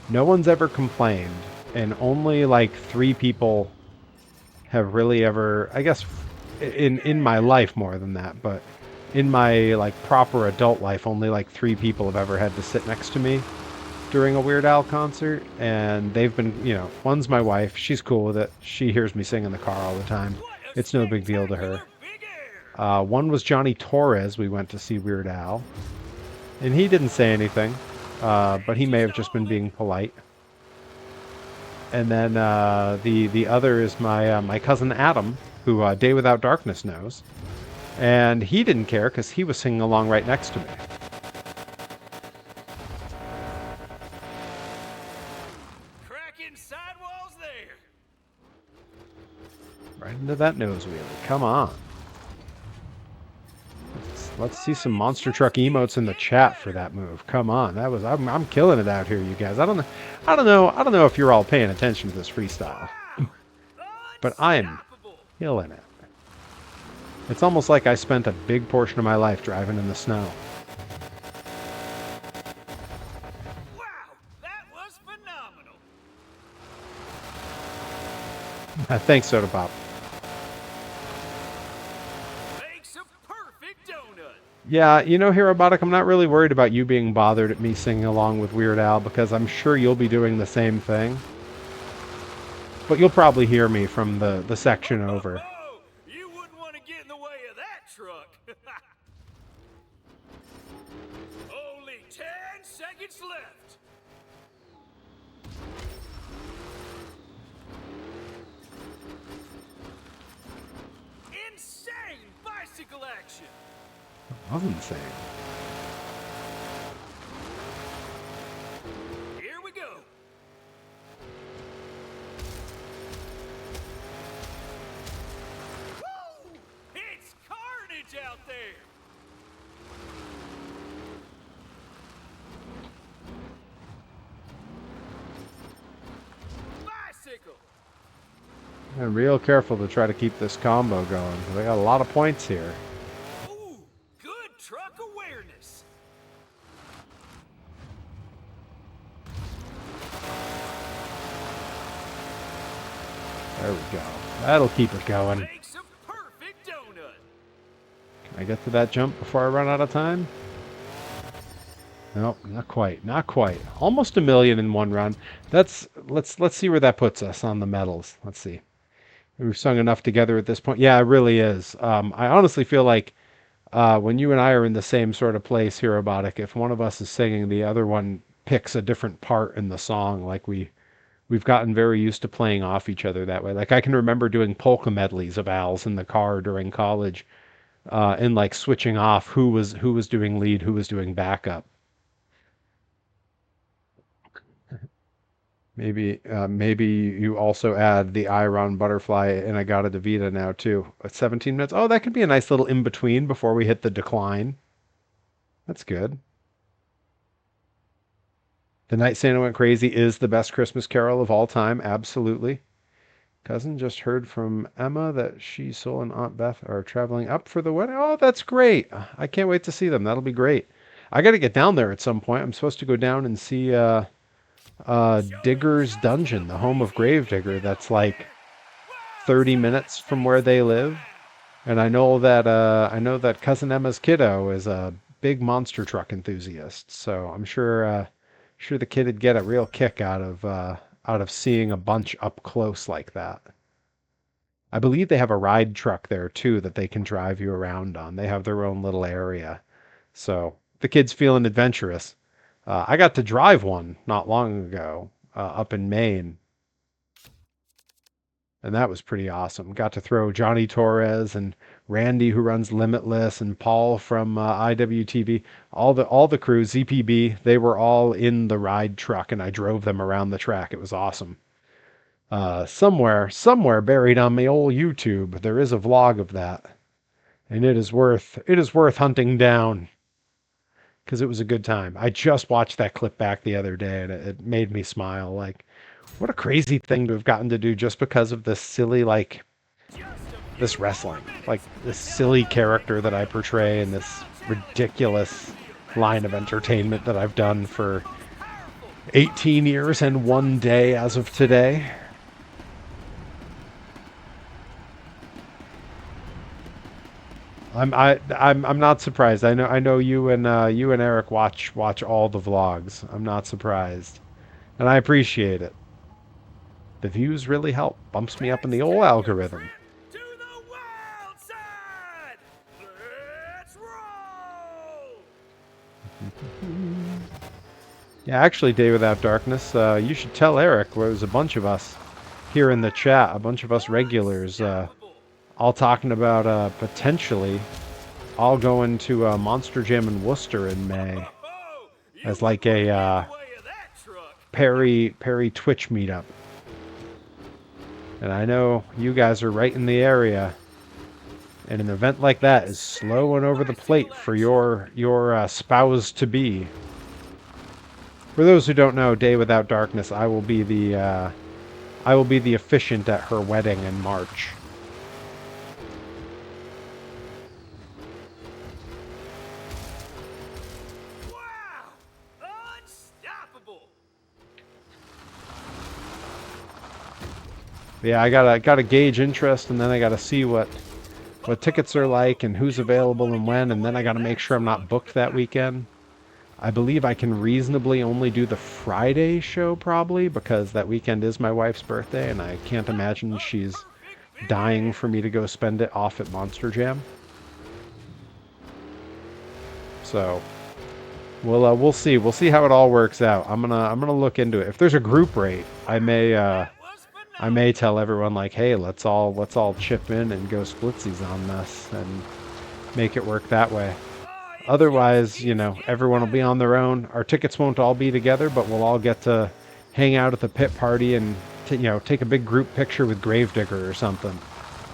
No one's ever complained, and only like 3 people have really ever, I guess, in my life more than that, but in my like proper adult life, only like 3 people have ever had to sit next to me during a Weird Al concert, and they've been, one's my wife. She's cool with it. She hears me sing in the car all the time. What a It's no big deal to her. spectacular big air! One was Johnny Torres. We went to see Weird Al, and he didn't say anything, but he may have just been being polite. And then the other is my cousin Adam, who Day Without Darkness knows, and he didn't care because he was singing along right next to me. Cracking sidewalls there. Right into that nose wheelie. Come on. Let's see some monster truck emotes in the chat for that move. Come on, that was I'm killing it out here, you guys. I don't know if you're all paying attention to this freestyle, but I'm Unstoppable. killing it. It's almost like I spent a big portion of my life driving in the snow. Wow, that was phenomenal. Thanks, Soda Pop. Makes a perfect donut. Yeah, Herobotic, I'm not really worried about you being bothered at me singing along with Weird Al, because I'm sure you'll be doing the same thing. But you'll probably hear me from the section over. Oh, you wouldn't want to get in the way of that truck. Only 10 seconds left. Insane bicycle action. That was insane. Here we go. Woo! It's carnage out there. Bicycle. And real careful to try to keep this combo going. They got a lot of points here. Ooh, good truck awareness. There we go. That'll keep it going. Makes a perfect donut. Can I get to that jump before I run out of time? Nope, not quite. Not quite. Almost 1,000,000 in one run. Let's see where that puts us on the medals. Let's see. We've sung enough together at this point. Yeah, it really is. I honestly feel like when you and I are in the same sort of place here, Robotic, if one of us is singing, the other one picks a different part in the song. Like we've gotten very used to playing off each other that way. Like I can remember doing polka medleys of Al's in the car during college, and like switching off who was doing lead, who was doing backup. Maybe you also add the Iron Butterfly and I got a Davida now too. At 17 minutes. Oh, that could be a nice little in between before we hit the decline. That's good. The Night Santa Went Crazy is the best Christmas carol of all time. Absolutely. Cousin just heard from Emma that she, Sol, and Aunt Beth are traveling up for the wedding. Oh, that's great. I can't wait to see them. That'll be great. I got to get down there at some point. I'm supposed to go down and see Digger's Dungeon, the home of Gravedigger. That's like 30 minutes from where they live. And I know that Cousin Emma's kiddo is a big monster truck enthusiast. So I'm sure the kid would get a real kick out of seeing a bunch up close like that. I believe they have a ride truck there too that they can drive you around on. They have their own little area. So the kid's feeling adventurous. I got to drive one not long ago up in Maine. And that was pretty awesome. Got to throw Johnny Torres and Randy, who runs Limitless, and Paul from IWTV. All the crew, ZPB, they were all in the ride truck, and I drove them around the track. It was awesome. Somewhere buried on my old YouTube, there is a vlog of that, and it is worth hunting down because it was a good time. I just watched that clip back the other day, and it made me smile. Like, what a crazy thing to have gotten to do just because of this silly, like, this wrestling, like this silly character that I portray in this ridiculous line of entertainment that I've done for 18 years and one day as of today. I'm not surprised. I know you and Eric watch all the vlogs. I'm not surprised, and I appreciate it. The views really help. Bumps me up in the Let's old take a algorithm. trip to the wild side. Let's roll. Yeah, actually, Day Without Darkness, you should tell Eric. There's a bunch of us here in the chat, a bunch of us regulars, Unstoppable. all talking about potentially all going to Monster Jam in Worcester in May Oh, you as wouldn't like want to a be in the way of that truck. Perry Twitch meetup. And I know you guys are right in the area. And an event like that is slow and over the plate for your spouse to be. For those who don't know, Day Without Darkness, I will be the officiant at her wedding in March. Wow, unstoppable. Yeah, I gotta gauge interest, and then I gotta see what tickets are like and who's available and when, and then I gotta make sure I'm not booked that weekend. I believe I can reasonably only do the Friday show probably because that weekend is my wife's birthday, and I can't imagine she's dying for me to go spend it off at Monster Jam. So we'll see. We'll see how it all works out. I'm gonna look into it. If there's a group rate, I may tell everyone like, hey, let's all chip in and go splitsies on this and make it work that way. Otherwise, you know, everyone will be on their own. Our tickets won't all be together, but we'll all get to hang out at the pit party and take a big group picture with Gravedigger or something.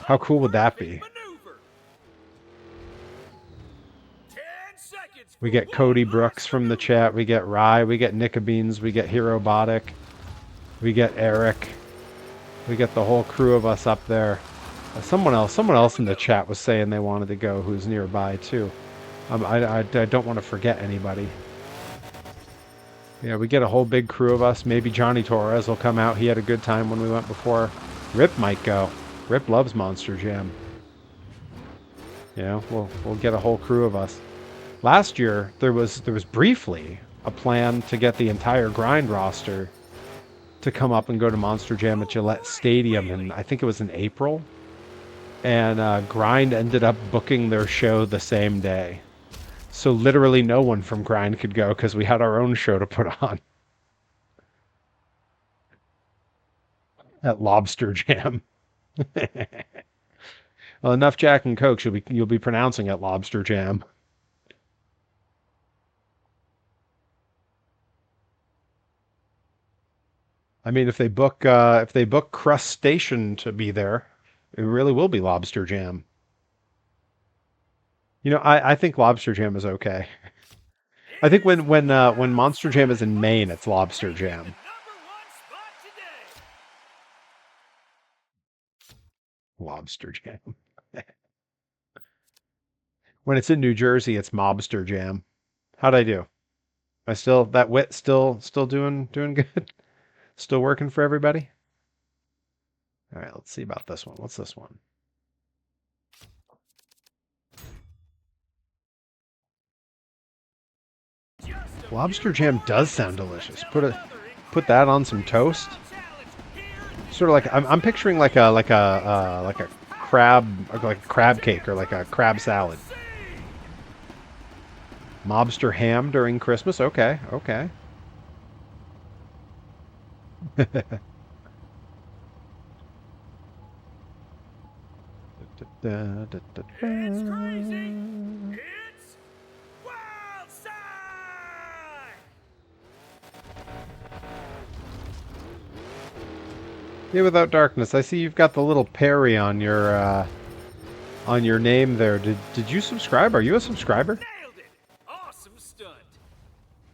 How cool would that be? We get Cody Brooks from the chat. We get Rye. We get Nickabeans. We get Herobotic. We get Eric. We get the whole crew of us up there. Someone else in the chat was saying they wanted to go who's nearby too. I don't want to forget anybody. Yeah, we get a whole big crew of us. Maybe Johnny Torres will come out. He had a good time when we went before. Rip might go. Rip loves Monster Jam. You know, we'll get a whole crew of us. Last year there was briefly a plan to get the entire grind roster to come up and go to Monster Jam at Gillette Stadium, and I think it was in April. And Grind ended up booking their show the same day. So literally no one from Grind could go because we had our own show to put on at Lobster Jam. Well, enough Jack and Coke. You'll be pronouncing it Lobster Jam. I mean, if they book Crustacean to be there, it really will be Lobster Jam. You know, I think Lobster Jam is okay. I think when Monster Jam is in Maine, it's Lobster Jam. Lobster Jam. When it's in New Jersey, it's Mobster Jam. How'd I do? I still that wit still doing good? Still working for everybody? All right, let's see about this one. What's this one? Lobster Jam does sound delicious. Put that on some toast. Sort of like I'm picturing like a crab cake or like a crab salad. Mobster ham during Christmas. Okay. It's crazy. It's wild side. Day Without Darkness. I see you've got the little Perry on your name there. Did you subscribe? Are you a subscriber? Nailed it. Awesome stunt.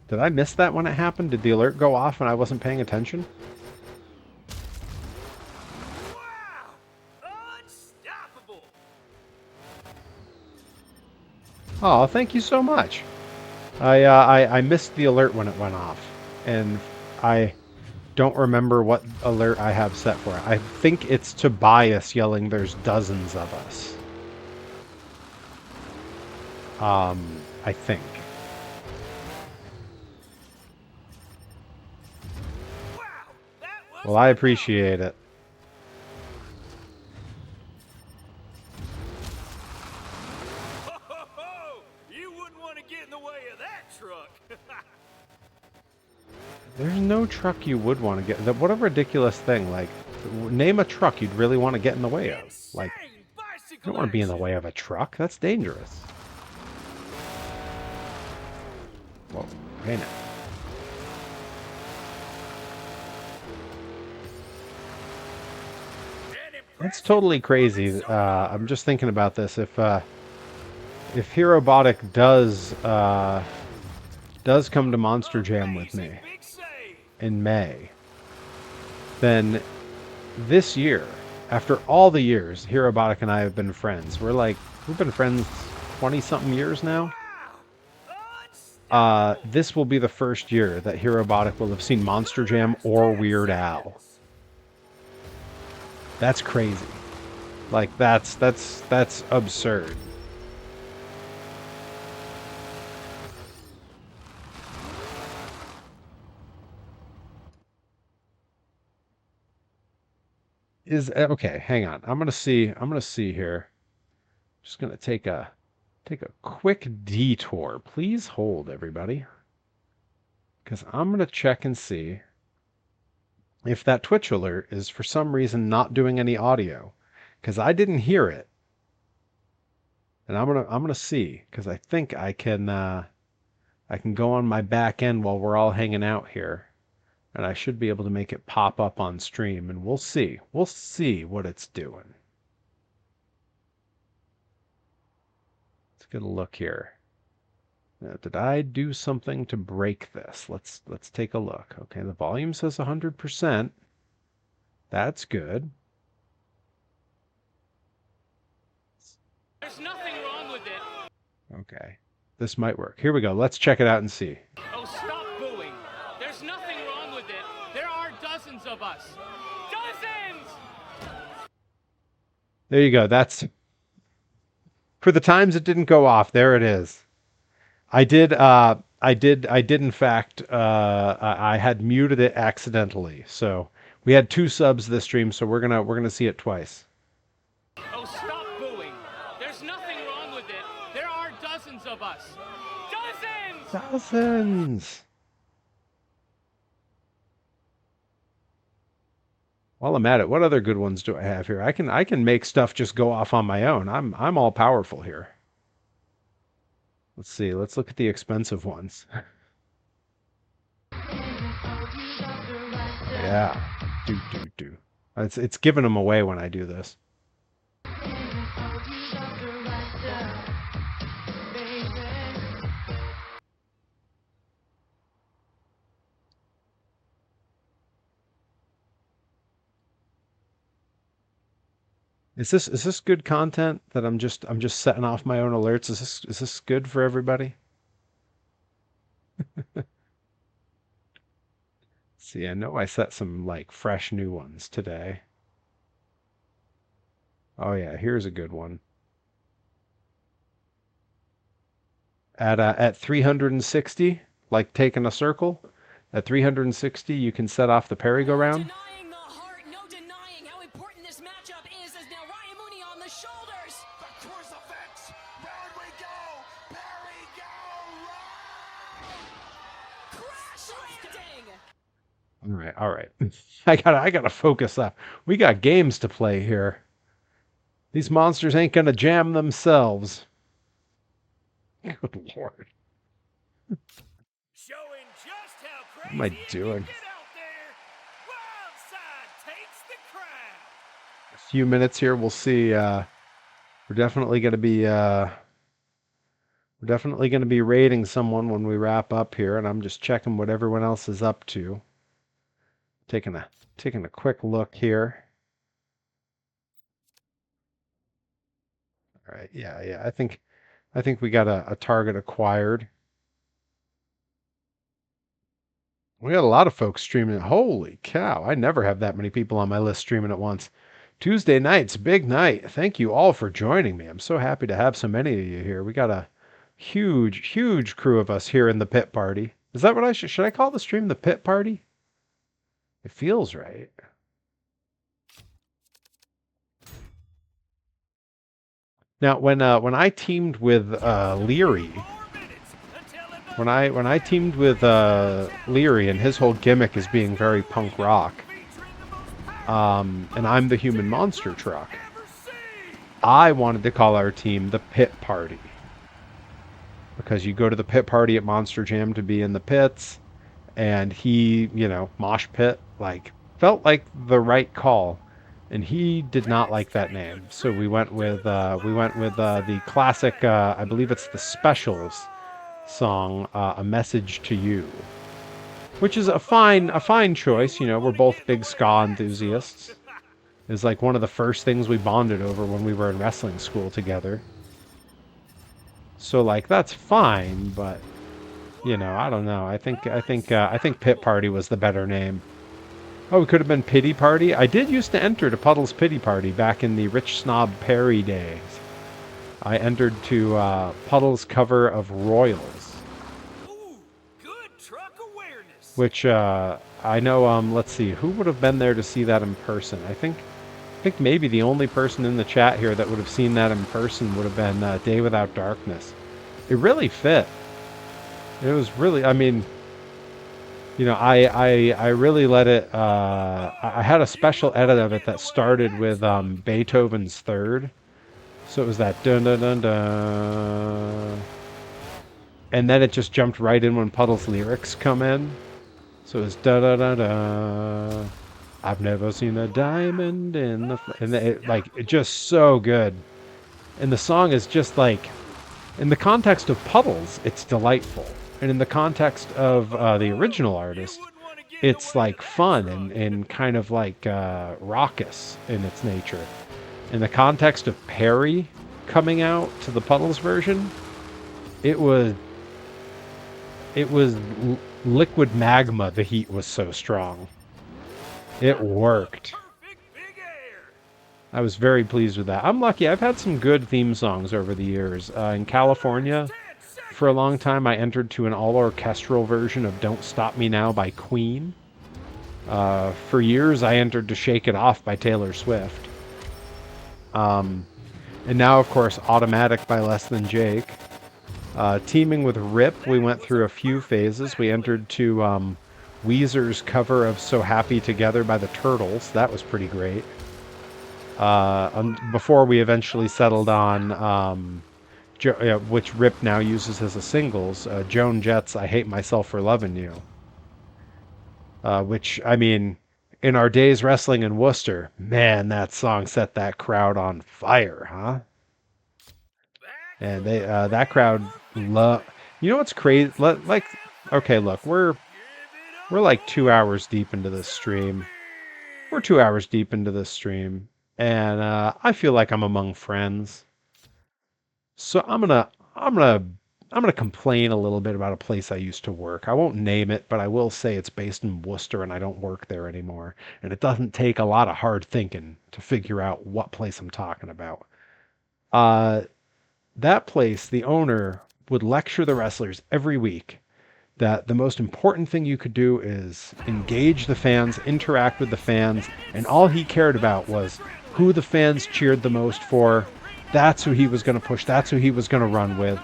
Did I miss that when it happened? Did the alert go off and I wasn't paying attention? Wow. Unstoppable. Oh, thank you so much. I missed the alert when it went off, and I don't remember what alert I have set for it. I think it's Tobias yelling, "There's dozens of us." I think. Wow, that was Well, I appreciate it. phenomenal. You wouldn't want to get in the way of that truck. There's no truck you would want to get. What a ridiculous thing. Like, name a truck you'd really want to get in the way of. Like, Insane you bicycle don't want to be in the action. way of a truck. That's dangerous. Whoa. Hey now. An That's impressive totally performance crazy. so far. I'm just thinking about this. If Herobotic does come to Monster Jam with Amazing me big save. in May, then this year, after all the years Herobotic and I have been friends, we've been friends 20-something years now. Wow. Unstoppable. This will be the first year that Herobotic will have seen Monster Jam Last or 10 Weird Al. seconds. That's crazy. Like, that's absurd. Okay, hang on. I'm gonna see here. Just gonna take a quick detour. Please hold, everybody. Because I'm gonna check and see if that Twitch alert is for some reason not doing any audio. Because I didn't hear it. And I'm gonna see, because I think I can go on my back end while we're all hanging out here. And I should be able to make it pop up on stream, and we'll see. We'll see what it's doing. Let's get a look here. Now, did I do something to break this? Let's take a look. Okay, the volume says 100%. That's good. There's nothing wrong with it. Okay. This might work. Here we go. Let's check it out and see. Oh, stop booing. There's nothing wrong with it. There are dozens of us. Dozens! There you go. That's for the times it didn't go off. There it is. I did in fact I had muted it accidentally. So we had 2 subs this stream, so we're going to see it twice. Oh, stop booing. There's nothing wrong with it. There are dozens of us. Dozens! Dozens. While I'm at it, what other good ones do I have here? I can make stuff just go off on my own. I'm all powerful here. Let's see. Let's look at the expensive ones. Yeah. Do. It's giving them away when I do this. Is this good content that I'm just setting off my own alerts? Is this good for everybody? See, I know I set some like fresh new ones today. Oh yeah, here's a good one. At 360, like taking a circle, at 360 you can set off the merry-go-round. Denying the heart, no denying how important this matchup is as now Ryan Mooney on the shoulders. The crucifix. Round we go. Parry go. Crash landing. All right. I gotta focus up. We got games to play here. These monsters ain't gonna jam themselves. Good lord. Showing just how What crazy am I it can doing? get out there. Wildside takes the crown. A few minutes here, we'll see. We're definitely gonna be raiding someone when we wrap up here, and I'm just checking what everyone else is up to. Taking a quick look here. All right, yeah. I think we got a target acquired. We got a lot of folks streaming. Holy cow! I never have that many people on my list streaming at once. Tuesday night's big night. Thank you all for joining me. I'm so happy to have so many of you here. We got a huge crew of us here in the pit party. Is that what I should I call the stream the pit party? It feels right. Now, when I teamed with Leary, when I teamed with Leary, and his whole gimmick is being very punk rock, and I'm the human monster truck, I wanted to call our team the Pit Party. Because you go to the pit party at Monster Jam to be in the pits, and he, mosh pit, felt like the right call. And he did not like that name. So we went with the classic, I believe it's the Specials song, A Message to You. Which is a fine choice, we're both big ska enthusiasts. It was like one of the first things we bonded over when we were in wrestling school together. So that's fine, but I don't know. I think Pit Party was the better name. Oh, it could have been Pity Party. I did used to enter to Puddle's Pity Party back in the Rich Snob Perry days. I entered to Puddle's cover of Royals. Ooh, good truck awareness. Which I know. Let's see, who would have been there to see that in person? I think maybe the only person in the chat here that would have seen that in person would have been Day Without Darkness. It really fit. It was really, I mean, I really let it, I had a special edit of it that started with Beethoven's Third. So it was that dun dun dun dun. And then it just jumped right in when Puddle's lyrics come in. So it was da da da da. I've never seen a diamond in the... And it's just so good. And the song is just in the context of Puddles, it's delightful. And in the context of the original artist, it's fun and kind of raucous in its nature. In the context of Perry coming out to the Puddles version, it was liquid magma. The heat was so strong. It worked. I was very pleased with that. I'm lucky. I've had some good theme songs over the years. In California, for a long time, I entered to an all-orchestral version of Don't Stop Me Now by Queen. For years, I entered to Shake It Off by Taylor Swift. And now, of course, Automatic by Less Than Jake. Teaming with Rip, we went through a few phases. We entered to Weezer's cover of So Happy Together by the Turtles. That was pretty great. Before we eventually settled on, which Rip now uses as a singles, Joan Jett's I Hate Myself for Loving You. Which, I mean, in our days wrestling in Worcester, man, that song set that crowd on fire, huh? And they that crowd love. You know what's crazy? Okay, look, we're 2 hours deep into this stream. We're 2 hours deep into this stream, and I feel like I'm among friends. So I'm gonna complain a little bit about a place I used to work. I won't name it, but I will say it's based in Worcester, and I don't work there anymore. And it doesn't take a lot of hard thinking to figure out what place I'm talking about. That place, the owner would lecture the wrestlers every week that the most important thing you could do is engage the fans, interact with the fans, and all he cared about was who the fans cheered the most for. That's who he was going to push. That's who he was going to run with.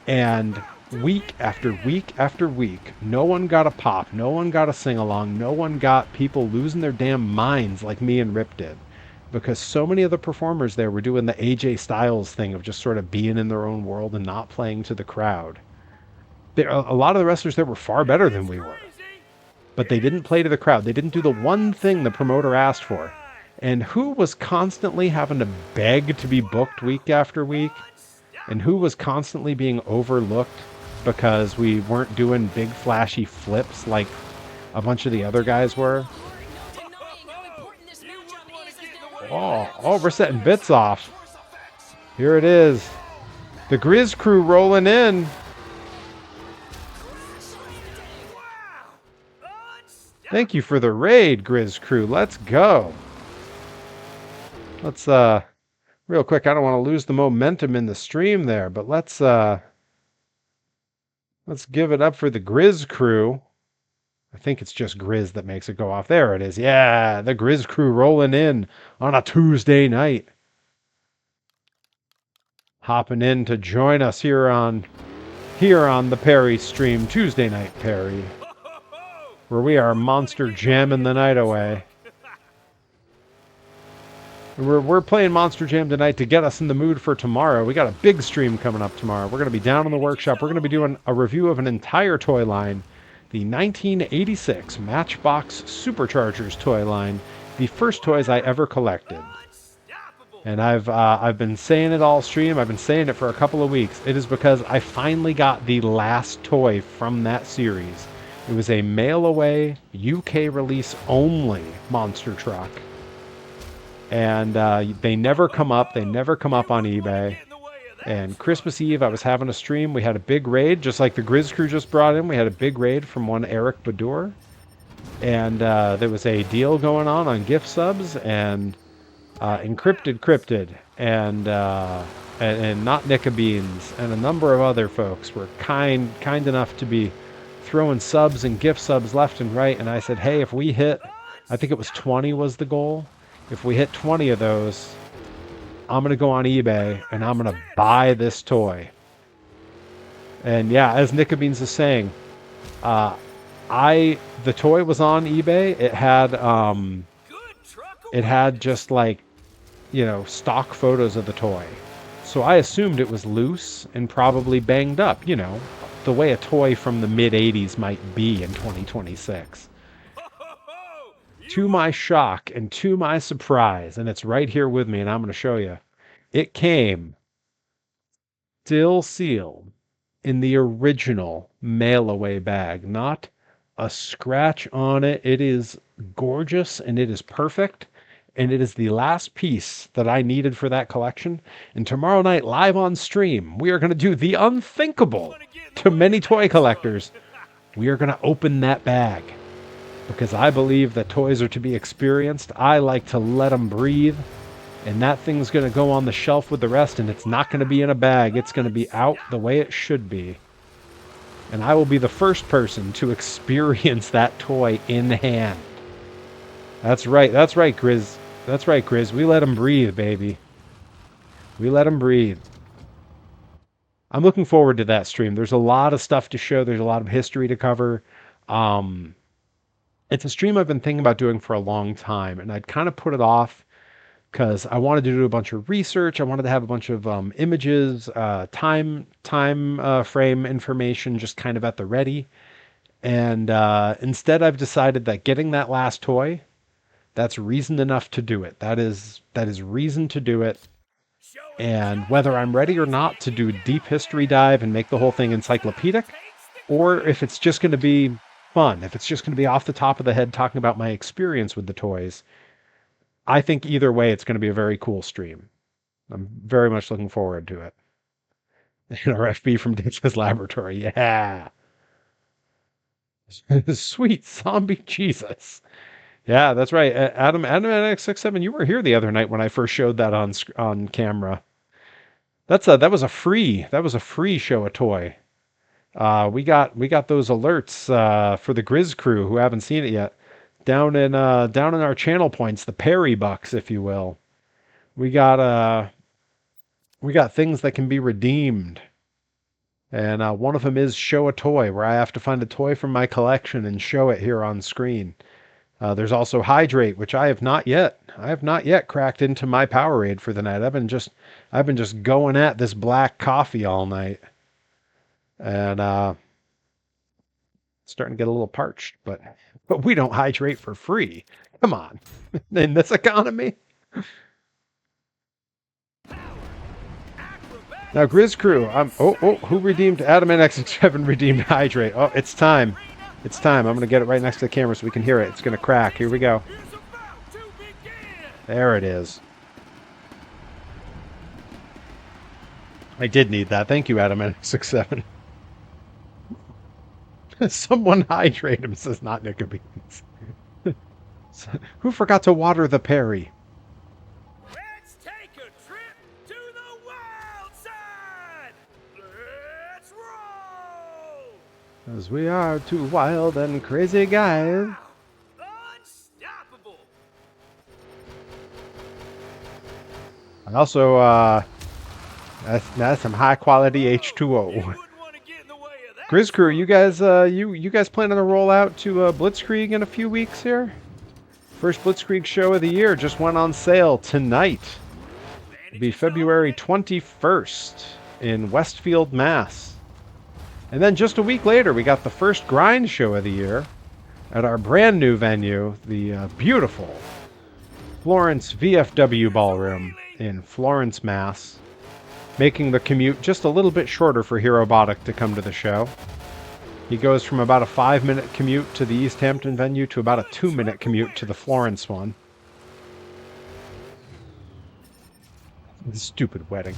And week after week after week, no one got a pop. No one got a sing-along. No one got people losing their damn minds like me and Rip did. Because so many of the performers there were doing the AJ Styles thing of just sort of being in their own world and not playing to the crowd. A lot of the wrestlers there were far better than we were. But they didn't play to the crowd. They didn't do the one thing the promoter asked for. And who was constantly having to beg to be booked week after week? And who was constantly being overlooked because we weren't doing big flashy flips like a bunch of the other guys were? Oh, we're setting bits off. Here it is. The Grizz crew rolling in. Thank you for the raid, Grizz crew. Let's go. Let's real quick, I don't want to lose the momentum in the stream there, but let's Let's give it up for the Grizz crew. I think it's just Grizz that makes it go off. There it is. Yeah, the Grizz crew rolling in on a Tuesday night. Hopping in to join us here on the Perry stream, Tuesday Night Perry, where we are monster jamming the night away. We're playing Monster Jam tonight to get us in the mood for tomorrow. We got a big stream coming up tomorrow. We're going to be down in the workshop. We're going to be doing a review of an entire toy line, the 1986 Matchbox Superchargers toy line, the first toys I ever collected. And I've been saying it all stream. I've been saying it for a couple of weeks. It is because I finally got the last toy from that series. It was a mail-away, UK release only monster truck. And they never come up. They never come up on eBay. And Christmas Eve, I was having a stream. We had a big raid, just like the Grizz crew just brought in. We had a big raid from one Eric Badur. And there was a deal going on gift subs and Encrypted Cryptid and Not Nicka Beans and a number of other folks were kind enough to be throwing subs and gift subs left and right. And I said, hey, if we hit, I think it was 20 was the goal. If we hit 20 of those, I'm going to go on eBay and I'm going to buy this toy. And yeah, as Nicka Beans is saying, the toy was on eBay. It had just like, you know, stock photos of the toy. So I assumed it was loose and probably banged up, you know, the way a toy from the mid 80s might be in 2026. To my shock and to my surprise, and it's right here with me, and I'm going to show you, it came still sealed in the original mail-away bag. Not a scratch on it. It is gorgeous, and it is perfect, and it is the last piece that I needed for that collection. And tomorrow night, live on stream, we are going to do the unthinkable to many toy collectors. We are going to open that bag. Because I believe that toys are to be experienced. I like to let them breathe. And that thing's going to go on the shelf with the rest. And it's not going to be in a bag. It's going to be out the way it should be. And I will be the first person to experience that toy in hand. That's right. That's right, Grizz. That's right, Grizz. We let them breathe, baby. We let them breathe. I'm looking forward to that stream. There's a lot of stuff to show. There's a lot of history to cover. It's a stream I've been thinking about doing for a long time, and I'd kind of put it off because I wanted to do a bunch of research. I wanted to have a bunch of images, time frame information just kind of at the ready. And instead, I've decided that getting that last toy, that's reason enough to do it. That is reason to do it. And whether I'm ready or not to do a deep history dive and make the whole thing encyclopedic, or if it's just going to be fun, if it's just going to be off the top of the head talking about my experience with the toys, I think either way it's going to be a very cool stream. I'm very much looking forward to it. And our FB from Ditch's Laboratory, yeah. Sweet zombie Jesus. Yeah, that's right. Adam NX67, you were here the other night when I first showed that on camera. That was a free show a toy. We got those alerts for the Grizz crew who haven't seen it yet. Down in our channel points, the Perry bucks, if you will. We got things that can be redeemed. And one of them is show a toy, where I have to find a toy from my collection and show it here on screen. There's also Hydrate, which I have not yet cracked into my Powerade for the night. I've been just going at this black coffee all night. And starting to get a little parched, but we don't hydrate for free. Come on. In this economy. Now, Grizz Crew, who redeemed Adam NX7 redeemed Hydrate? Oh, it's time. It's time. I'm going to get it right next to the camera so we can hear it. It's going to crack. Here we go. There it is. I did need that. Thank you, Adam NX67. Someone hydrate him, says Not Nicka Beans. Who forgot to water the Perry? Let's take a trip to the wild side. Let's roll. 'Cause we are two wild and crazy guys. Unstoppable. And also, that's some high quality H2O. You wouldn't want to get in the way of that. Grizz Crew, you guys, you guys planning to roll out to Blitzkrieg in a few weeks here? First Blitzkrieg show of the year just went on sale tonight. It'll be February 21st in Westfield, Mass. And then just a week later, we got the first grind show of the year at our brand new venue, the beautiful Florence VFW Ballroom in Florence, Mass. Making the commute just a little bit shorter for Herobotic to come to the show. He goes from about a 5-minute commute to the East Hampton venue to about a 2-minute commute to the Florence one. Stupid wedding.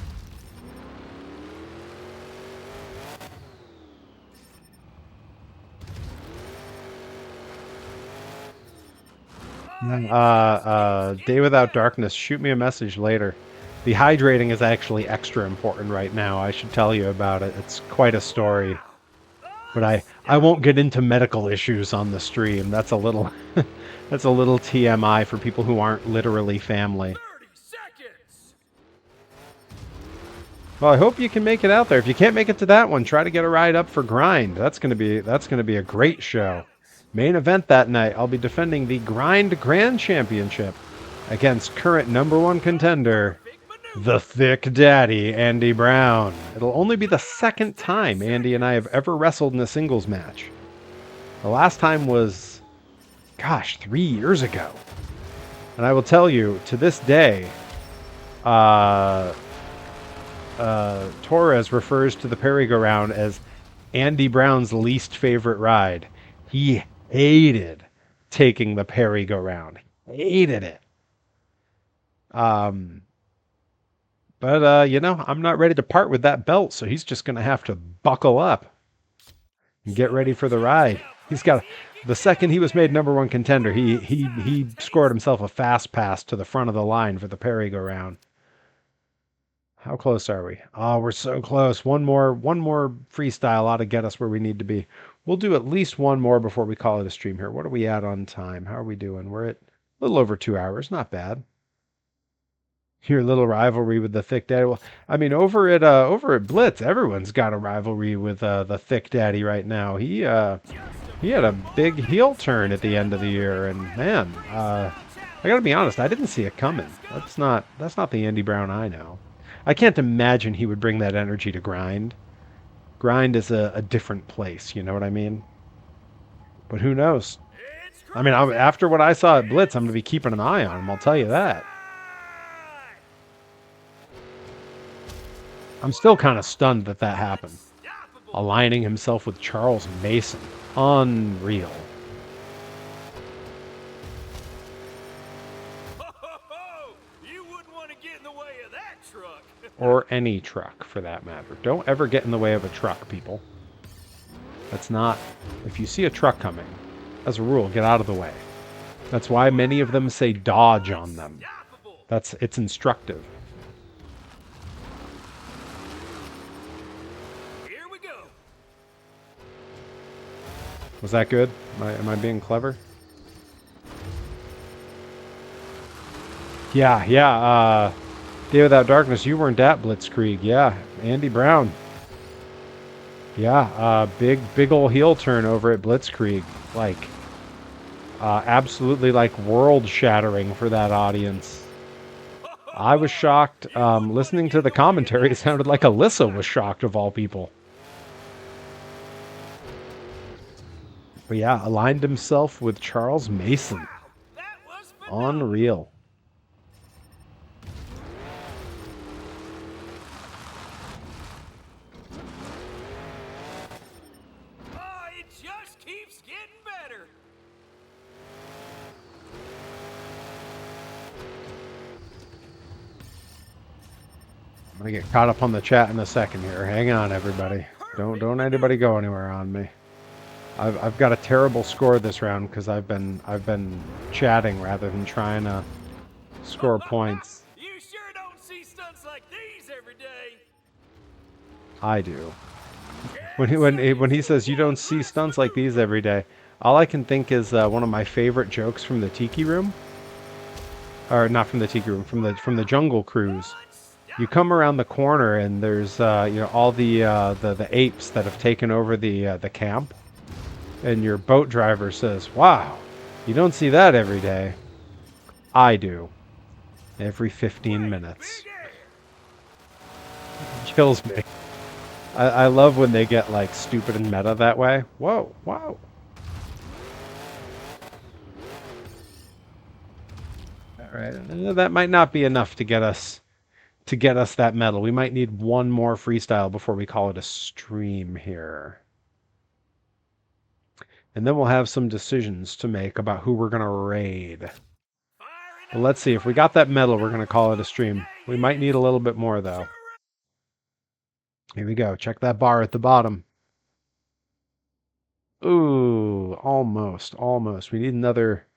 Day Without Darkness, shoot me a message later. The hydrating is actually extra important right now. I should tell you about it. It's quite a story. But I won't get into medical issues on the stream. That's a little that's a little TMI for people who aren't literally family. 30 seconds. Well, I hope you can make it out there. If you can't make it to that one, try to get a ride up for Grind. That's gonna be a great show. Main event that night, I'll be defending the Grind Grand Championship against current #1 contender, the Thick Daddy, Andy Brown. It'll only be the second time Andy and I have ever wrestled in a singles match. The last time was, gosh, 3 years ago. And I will tell you, to this day, Torres refers to the merry-go-round as Andy Brown's least favorite ride. He hated taking the merry-go-round. Hated it. But you know, I'm not ready to part with that belt, so he's just going to have to buckle up and get ready for the ride. He's got, the second he was made #1 contender, he scored himself a fast pass to the front of the line for the merry-go-round. How close are we? Oh, we're so close. One more freestyle ought to get us where we need to be. We'll do at least one more before we call it a stream here. What are we at on time? How are we doing? We're at a little over 2 hours. Not bad. Your little rivalry with the Thick Daddy. Well, I mean, over at Blitz, everyone's got a rivalry with the Thick Daddy right now. He had a big heel turn at the end of the year, and man, I gotta be honest, I didn't see it coming. That's not the Andy Brown I know. I can't imagine he would bring that energy to Grind. Grind is a different place, you know what I mean? But who knows? I mean, after what I saw at Blitz, I'm gonna be keeping an eye on him. I'll tell you that. I'm still kind of stunned that happened. Aligning himself with Charles Mason. Unreal. You wouldn't want to get in the way of that truck. Or any truck, for that matter. Don't ever get in the way of a truck, people. That's not... If you see a truck coming, as a rule, get out of the way. That's why many of them say dodge on them. It's instructive. Was that good? Am I being clever? Yeah. Day Without Darkness, you weren't at Blitzkrieg. Yeah, Andy Brown. Yeah, big ol' heel turn over at Blitzkrieg. Like, absolutely like world shattering for that audience. I was shocked. Listening to the commentary, it sounded like Alyssa was shocked of all people. But yeah, aligned himself with Charles Mason. Unreal. Oh, it just keeps getting better. I'm gonna get caught up on the chat in a second here. Hang on, everybody. Don't anybody go anywhere on me. I've got a terrible score this round because I've been chatting rather than trying to score points. You sure don't see stunts like these every day. I do. Yeah, When he says you don't see stunts like these every day, all I can think is one of my favorite jokes from the Tiki Room, or not from the Tiki Room, from the Jungle Cruise. You come around the corner and there's all the apes that have taken over the camp, and your boat driver says, "Wow, you don't see that every day." I do, every 15 minutes. Kills me. I love when they get like stupid and meta that way. Whoa, wow. All right, that might not be enough to get us that medal. We might need one more freestyle before we call it a stream here. And then we'll have some decisions to make about who we're going to raid. But let's see, if we got that medal, we're going to call it a stream. We might need a little bit more, though. Here we go. Check that bar at the bottom. Ooh, almost. We need another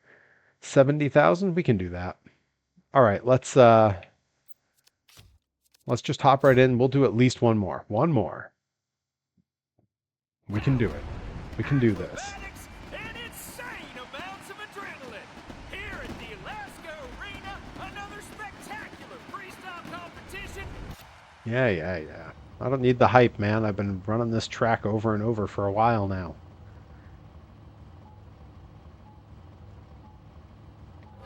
70,000. We can do that. All right, let's just hop right in. We'll do at least one more. One more. We can do it. We can do this. And insane amounts of adrenaline. Here at the Alaska Arena, another spectacular freestyle competition. Yeah. I don't need the hype, man. I've been running this track over and over for a while now.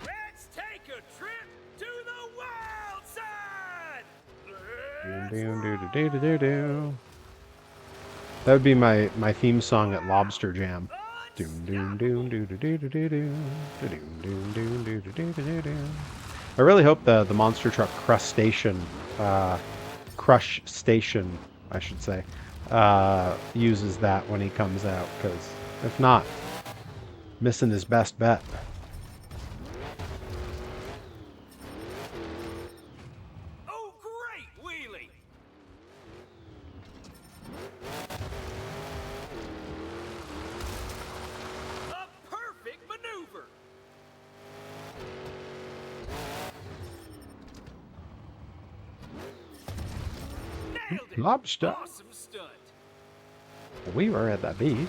Let's take a trip to the wild side. That would be my theme song at Lobster Jam. I really hope the monster truck crush station, I should say, uses that when he comes out, because if not, missing his best bet. Oh, great wheelie! A perfect maneuver. Nailed it. Lobster. Awesome stunt. We were at the beach.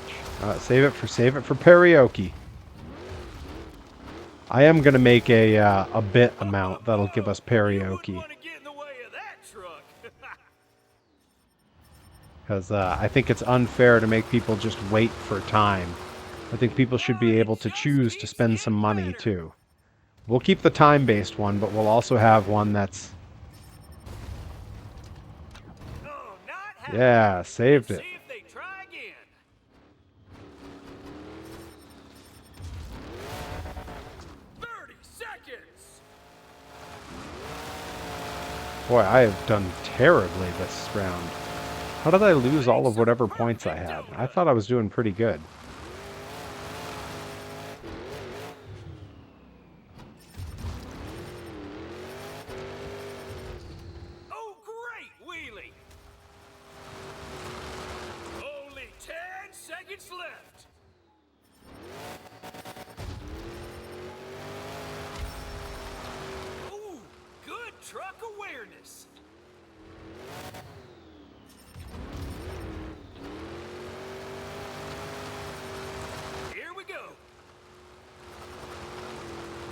Save it for karaoke. I am gonna make a bit amount that'll give us karaoke, Want to get in the way of that truck. because I think it's unfair to make people just wait for time. I think people should be able to choose to spend some money too. We'll keep the time-based one, but we'll also have one that's... Oh, not happening. Yeah, saved Let's it. see if they try again. Seconds. Boy, I have done terribly this round. How did I lose all of whatever points I had? I thought I was doing pretty good. Oh, great wheelie. Only 10 seconds left. Ooh, good truck awareness. Here we go.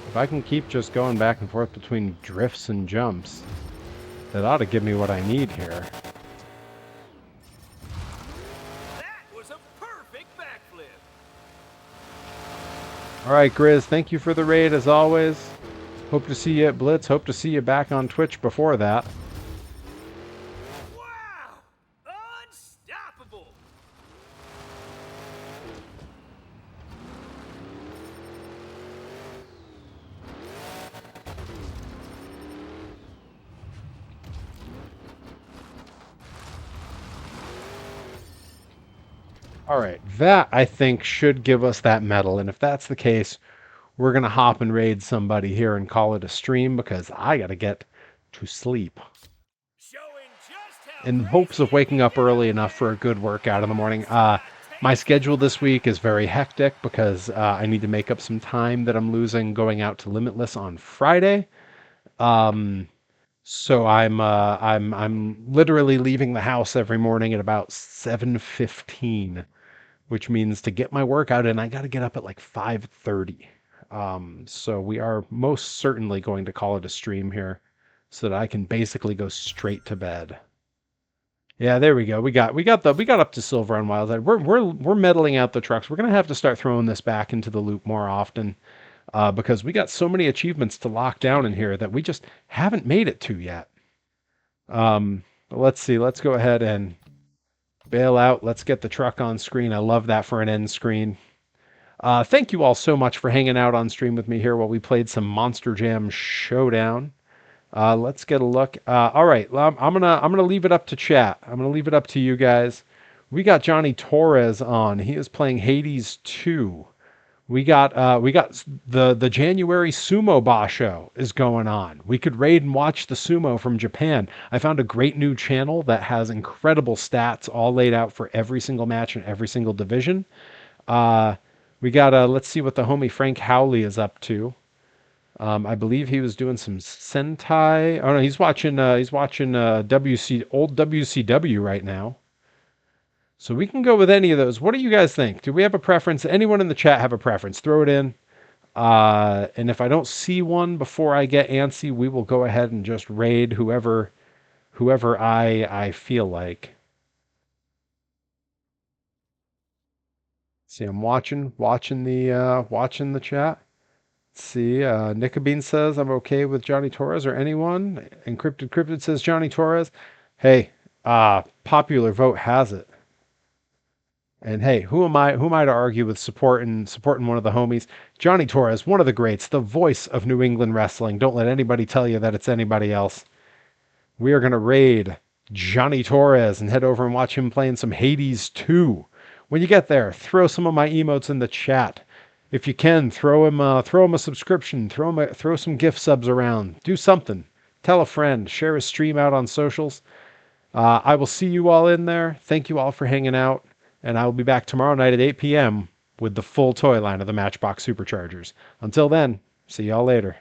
If I can keep just going back and forth between drifts and jumps, that ought to give me what I need here. That was a perfect backflip. Alright, Grizz, thank you for the raid as always. Hope to see you at Blitz. Hope to see you back on Twitch before that. Wow! Unstoppable! Alright, that I think should give us that medal, and if that's the case, we're going to hop and raid somebody here and call it a stream, because I got to get to sleep. Showing just how In hopes of waking up early enough for a good workout in the morning. My schedule this week is very hectic because I need to make up some time that I'm losing going out to Limitless on Friday. So I'm literally leaving the house every morning at about 7:15, which means to get my workout in, I got to get up at like 5:30. So we are most certainly going to call it a stream here so that I can basically go straight to bed. Yeah, there we go. We got up to silver on Wild Side. We're meddling out the trucks. We're gonna have to start throwing this back into the loop more often because we got so many achievements to lock down in here that we just haven't made it to yet. Let's see. Let's go ahead and bail out. Let's get the truck on screen. I love that for an end screen. Thank you all so much for hanging out on stream with me here while we played some Monster Jam Showdown. Let's get a look. All right, I'm gonna leave it up to chat. I'm gonna leave it up to you guys. We got Johnny Torres on. He is playing Hades 2. We got the January Sumo Basho is going on. We could raid and watch the sumo from Japan. I found a great new channel that has incredible stats all laid out for every single match in every single division. Uh, we got let's see what the homie Frank Howley is up to. I believe he was doing some Sentai. Oh no, he's watching old WCW right now. So we can go with any of those. What do you guys think? Do we have a preference? Anyone in the chat have a preference? Throw it in. And if I don't see one before I get antsy, we will go ahead and just raid whoever I feel like. See, I'm watching the chat. See, Nicobene says I'm okay with Johnny Torres or anyone. Encrypted Cryptid says Johnny Torres. Hey, popular vote has it. And hey, who am I to argue with supporting one of the homies? Johnny Torres, one of the greats, the voice of New England wrestling. Don't let anybody tell you that it's anybody else. We are gonna raid Johnny Torres and head over and watch him playing some Hades 2. When you get there, throw some of my emotes in the chat. If you can, throw him a subscription, throw some gift subs around. Do something. Tell a friend. Share his stream out on socials. I will see you all in there. Thank you all for hanging out, and I will be back tomorrow night at 8 p.m. with the full toy line of the Matchbox Superchargers. Until then, see y'all later.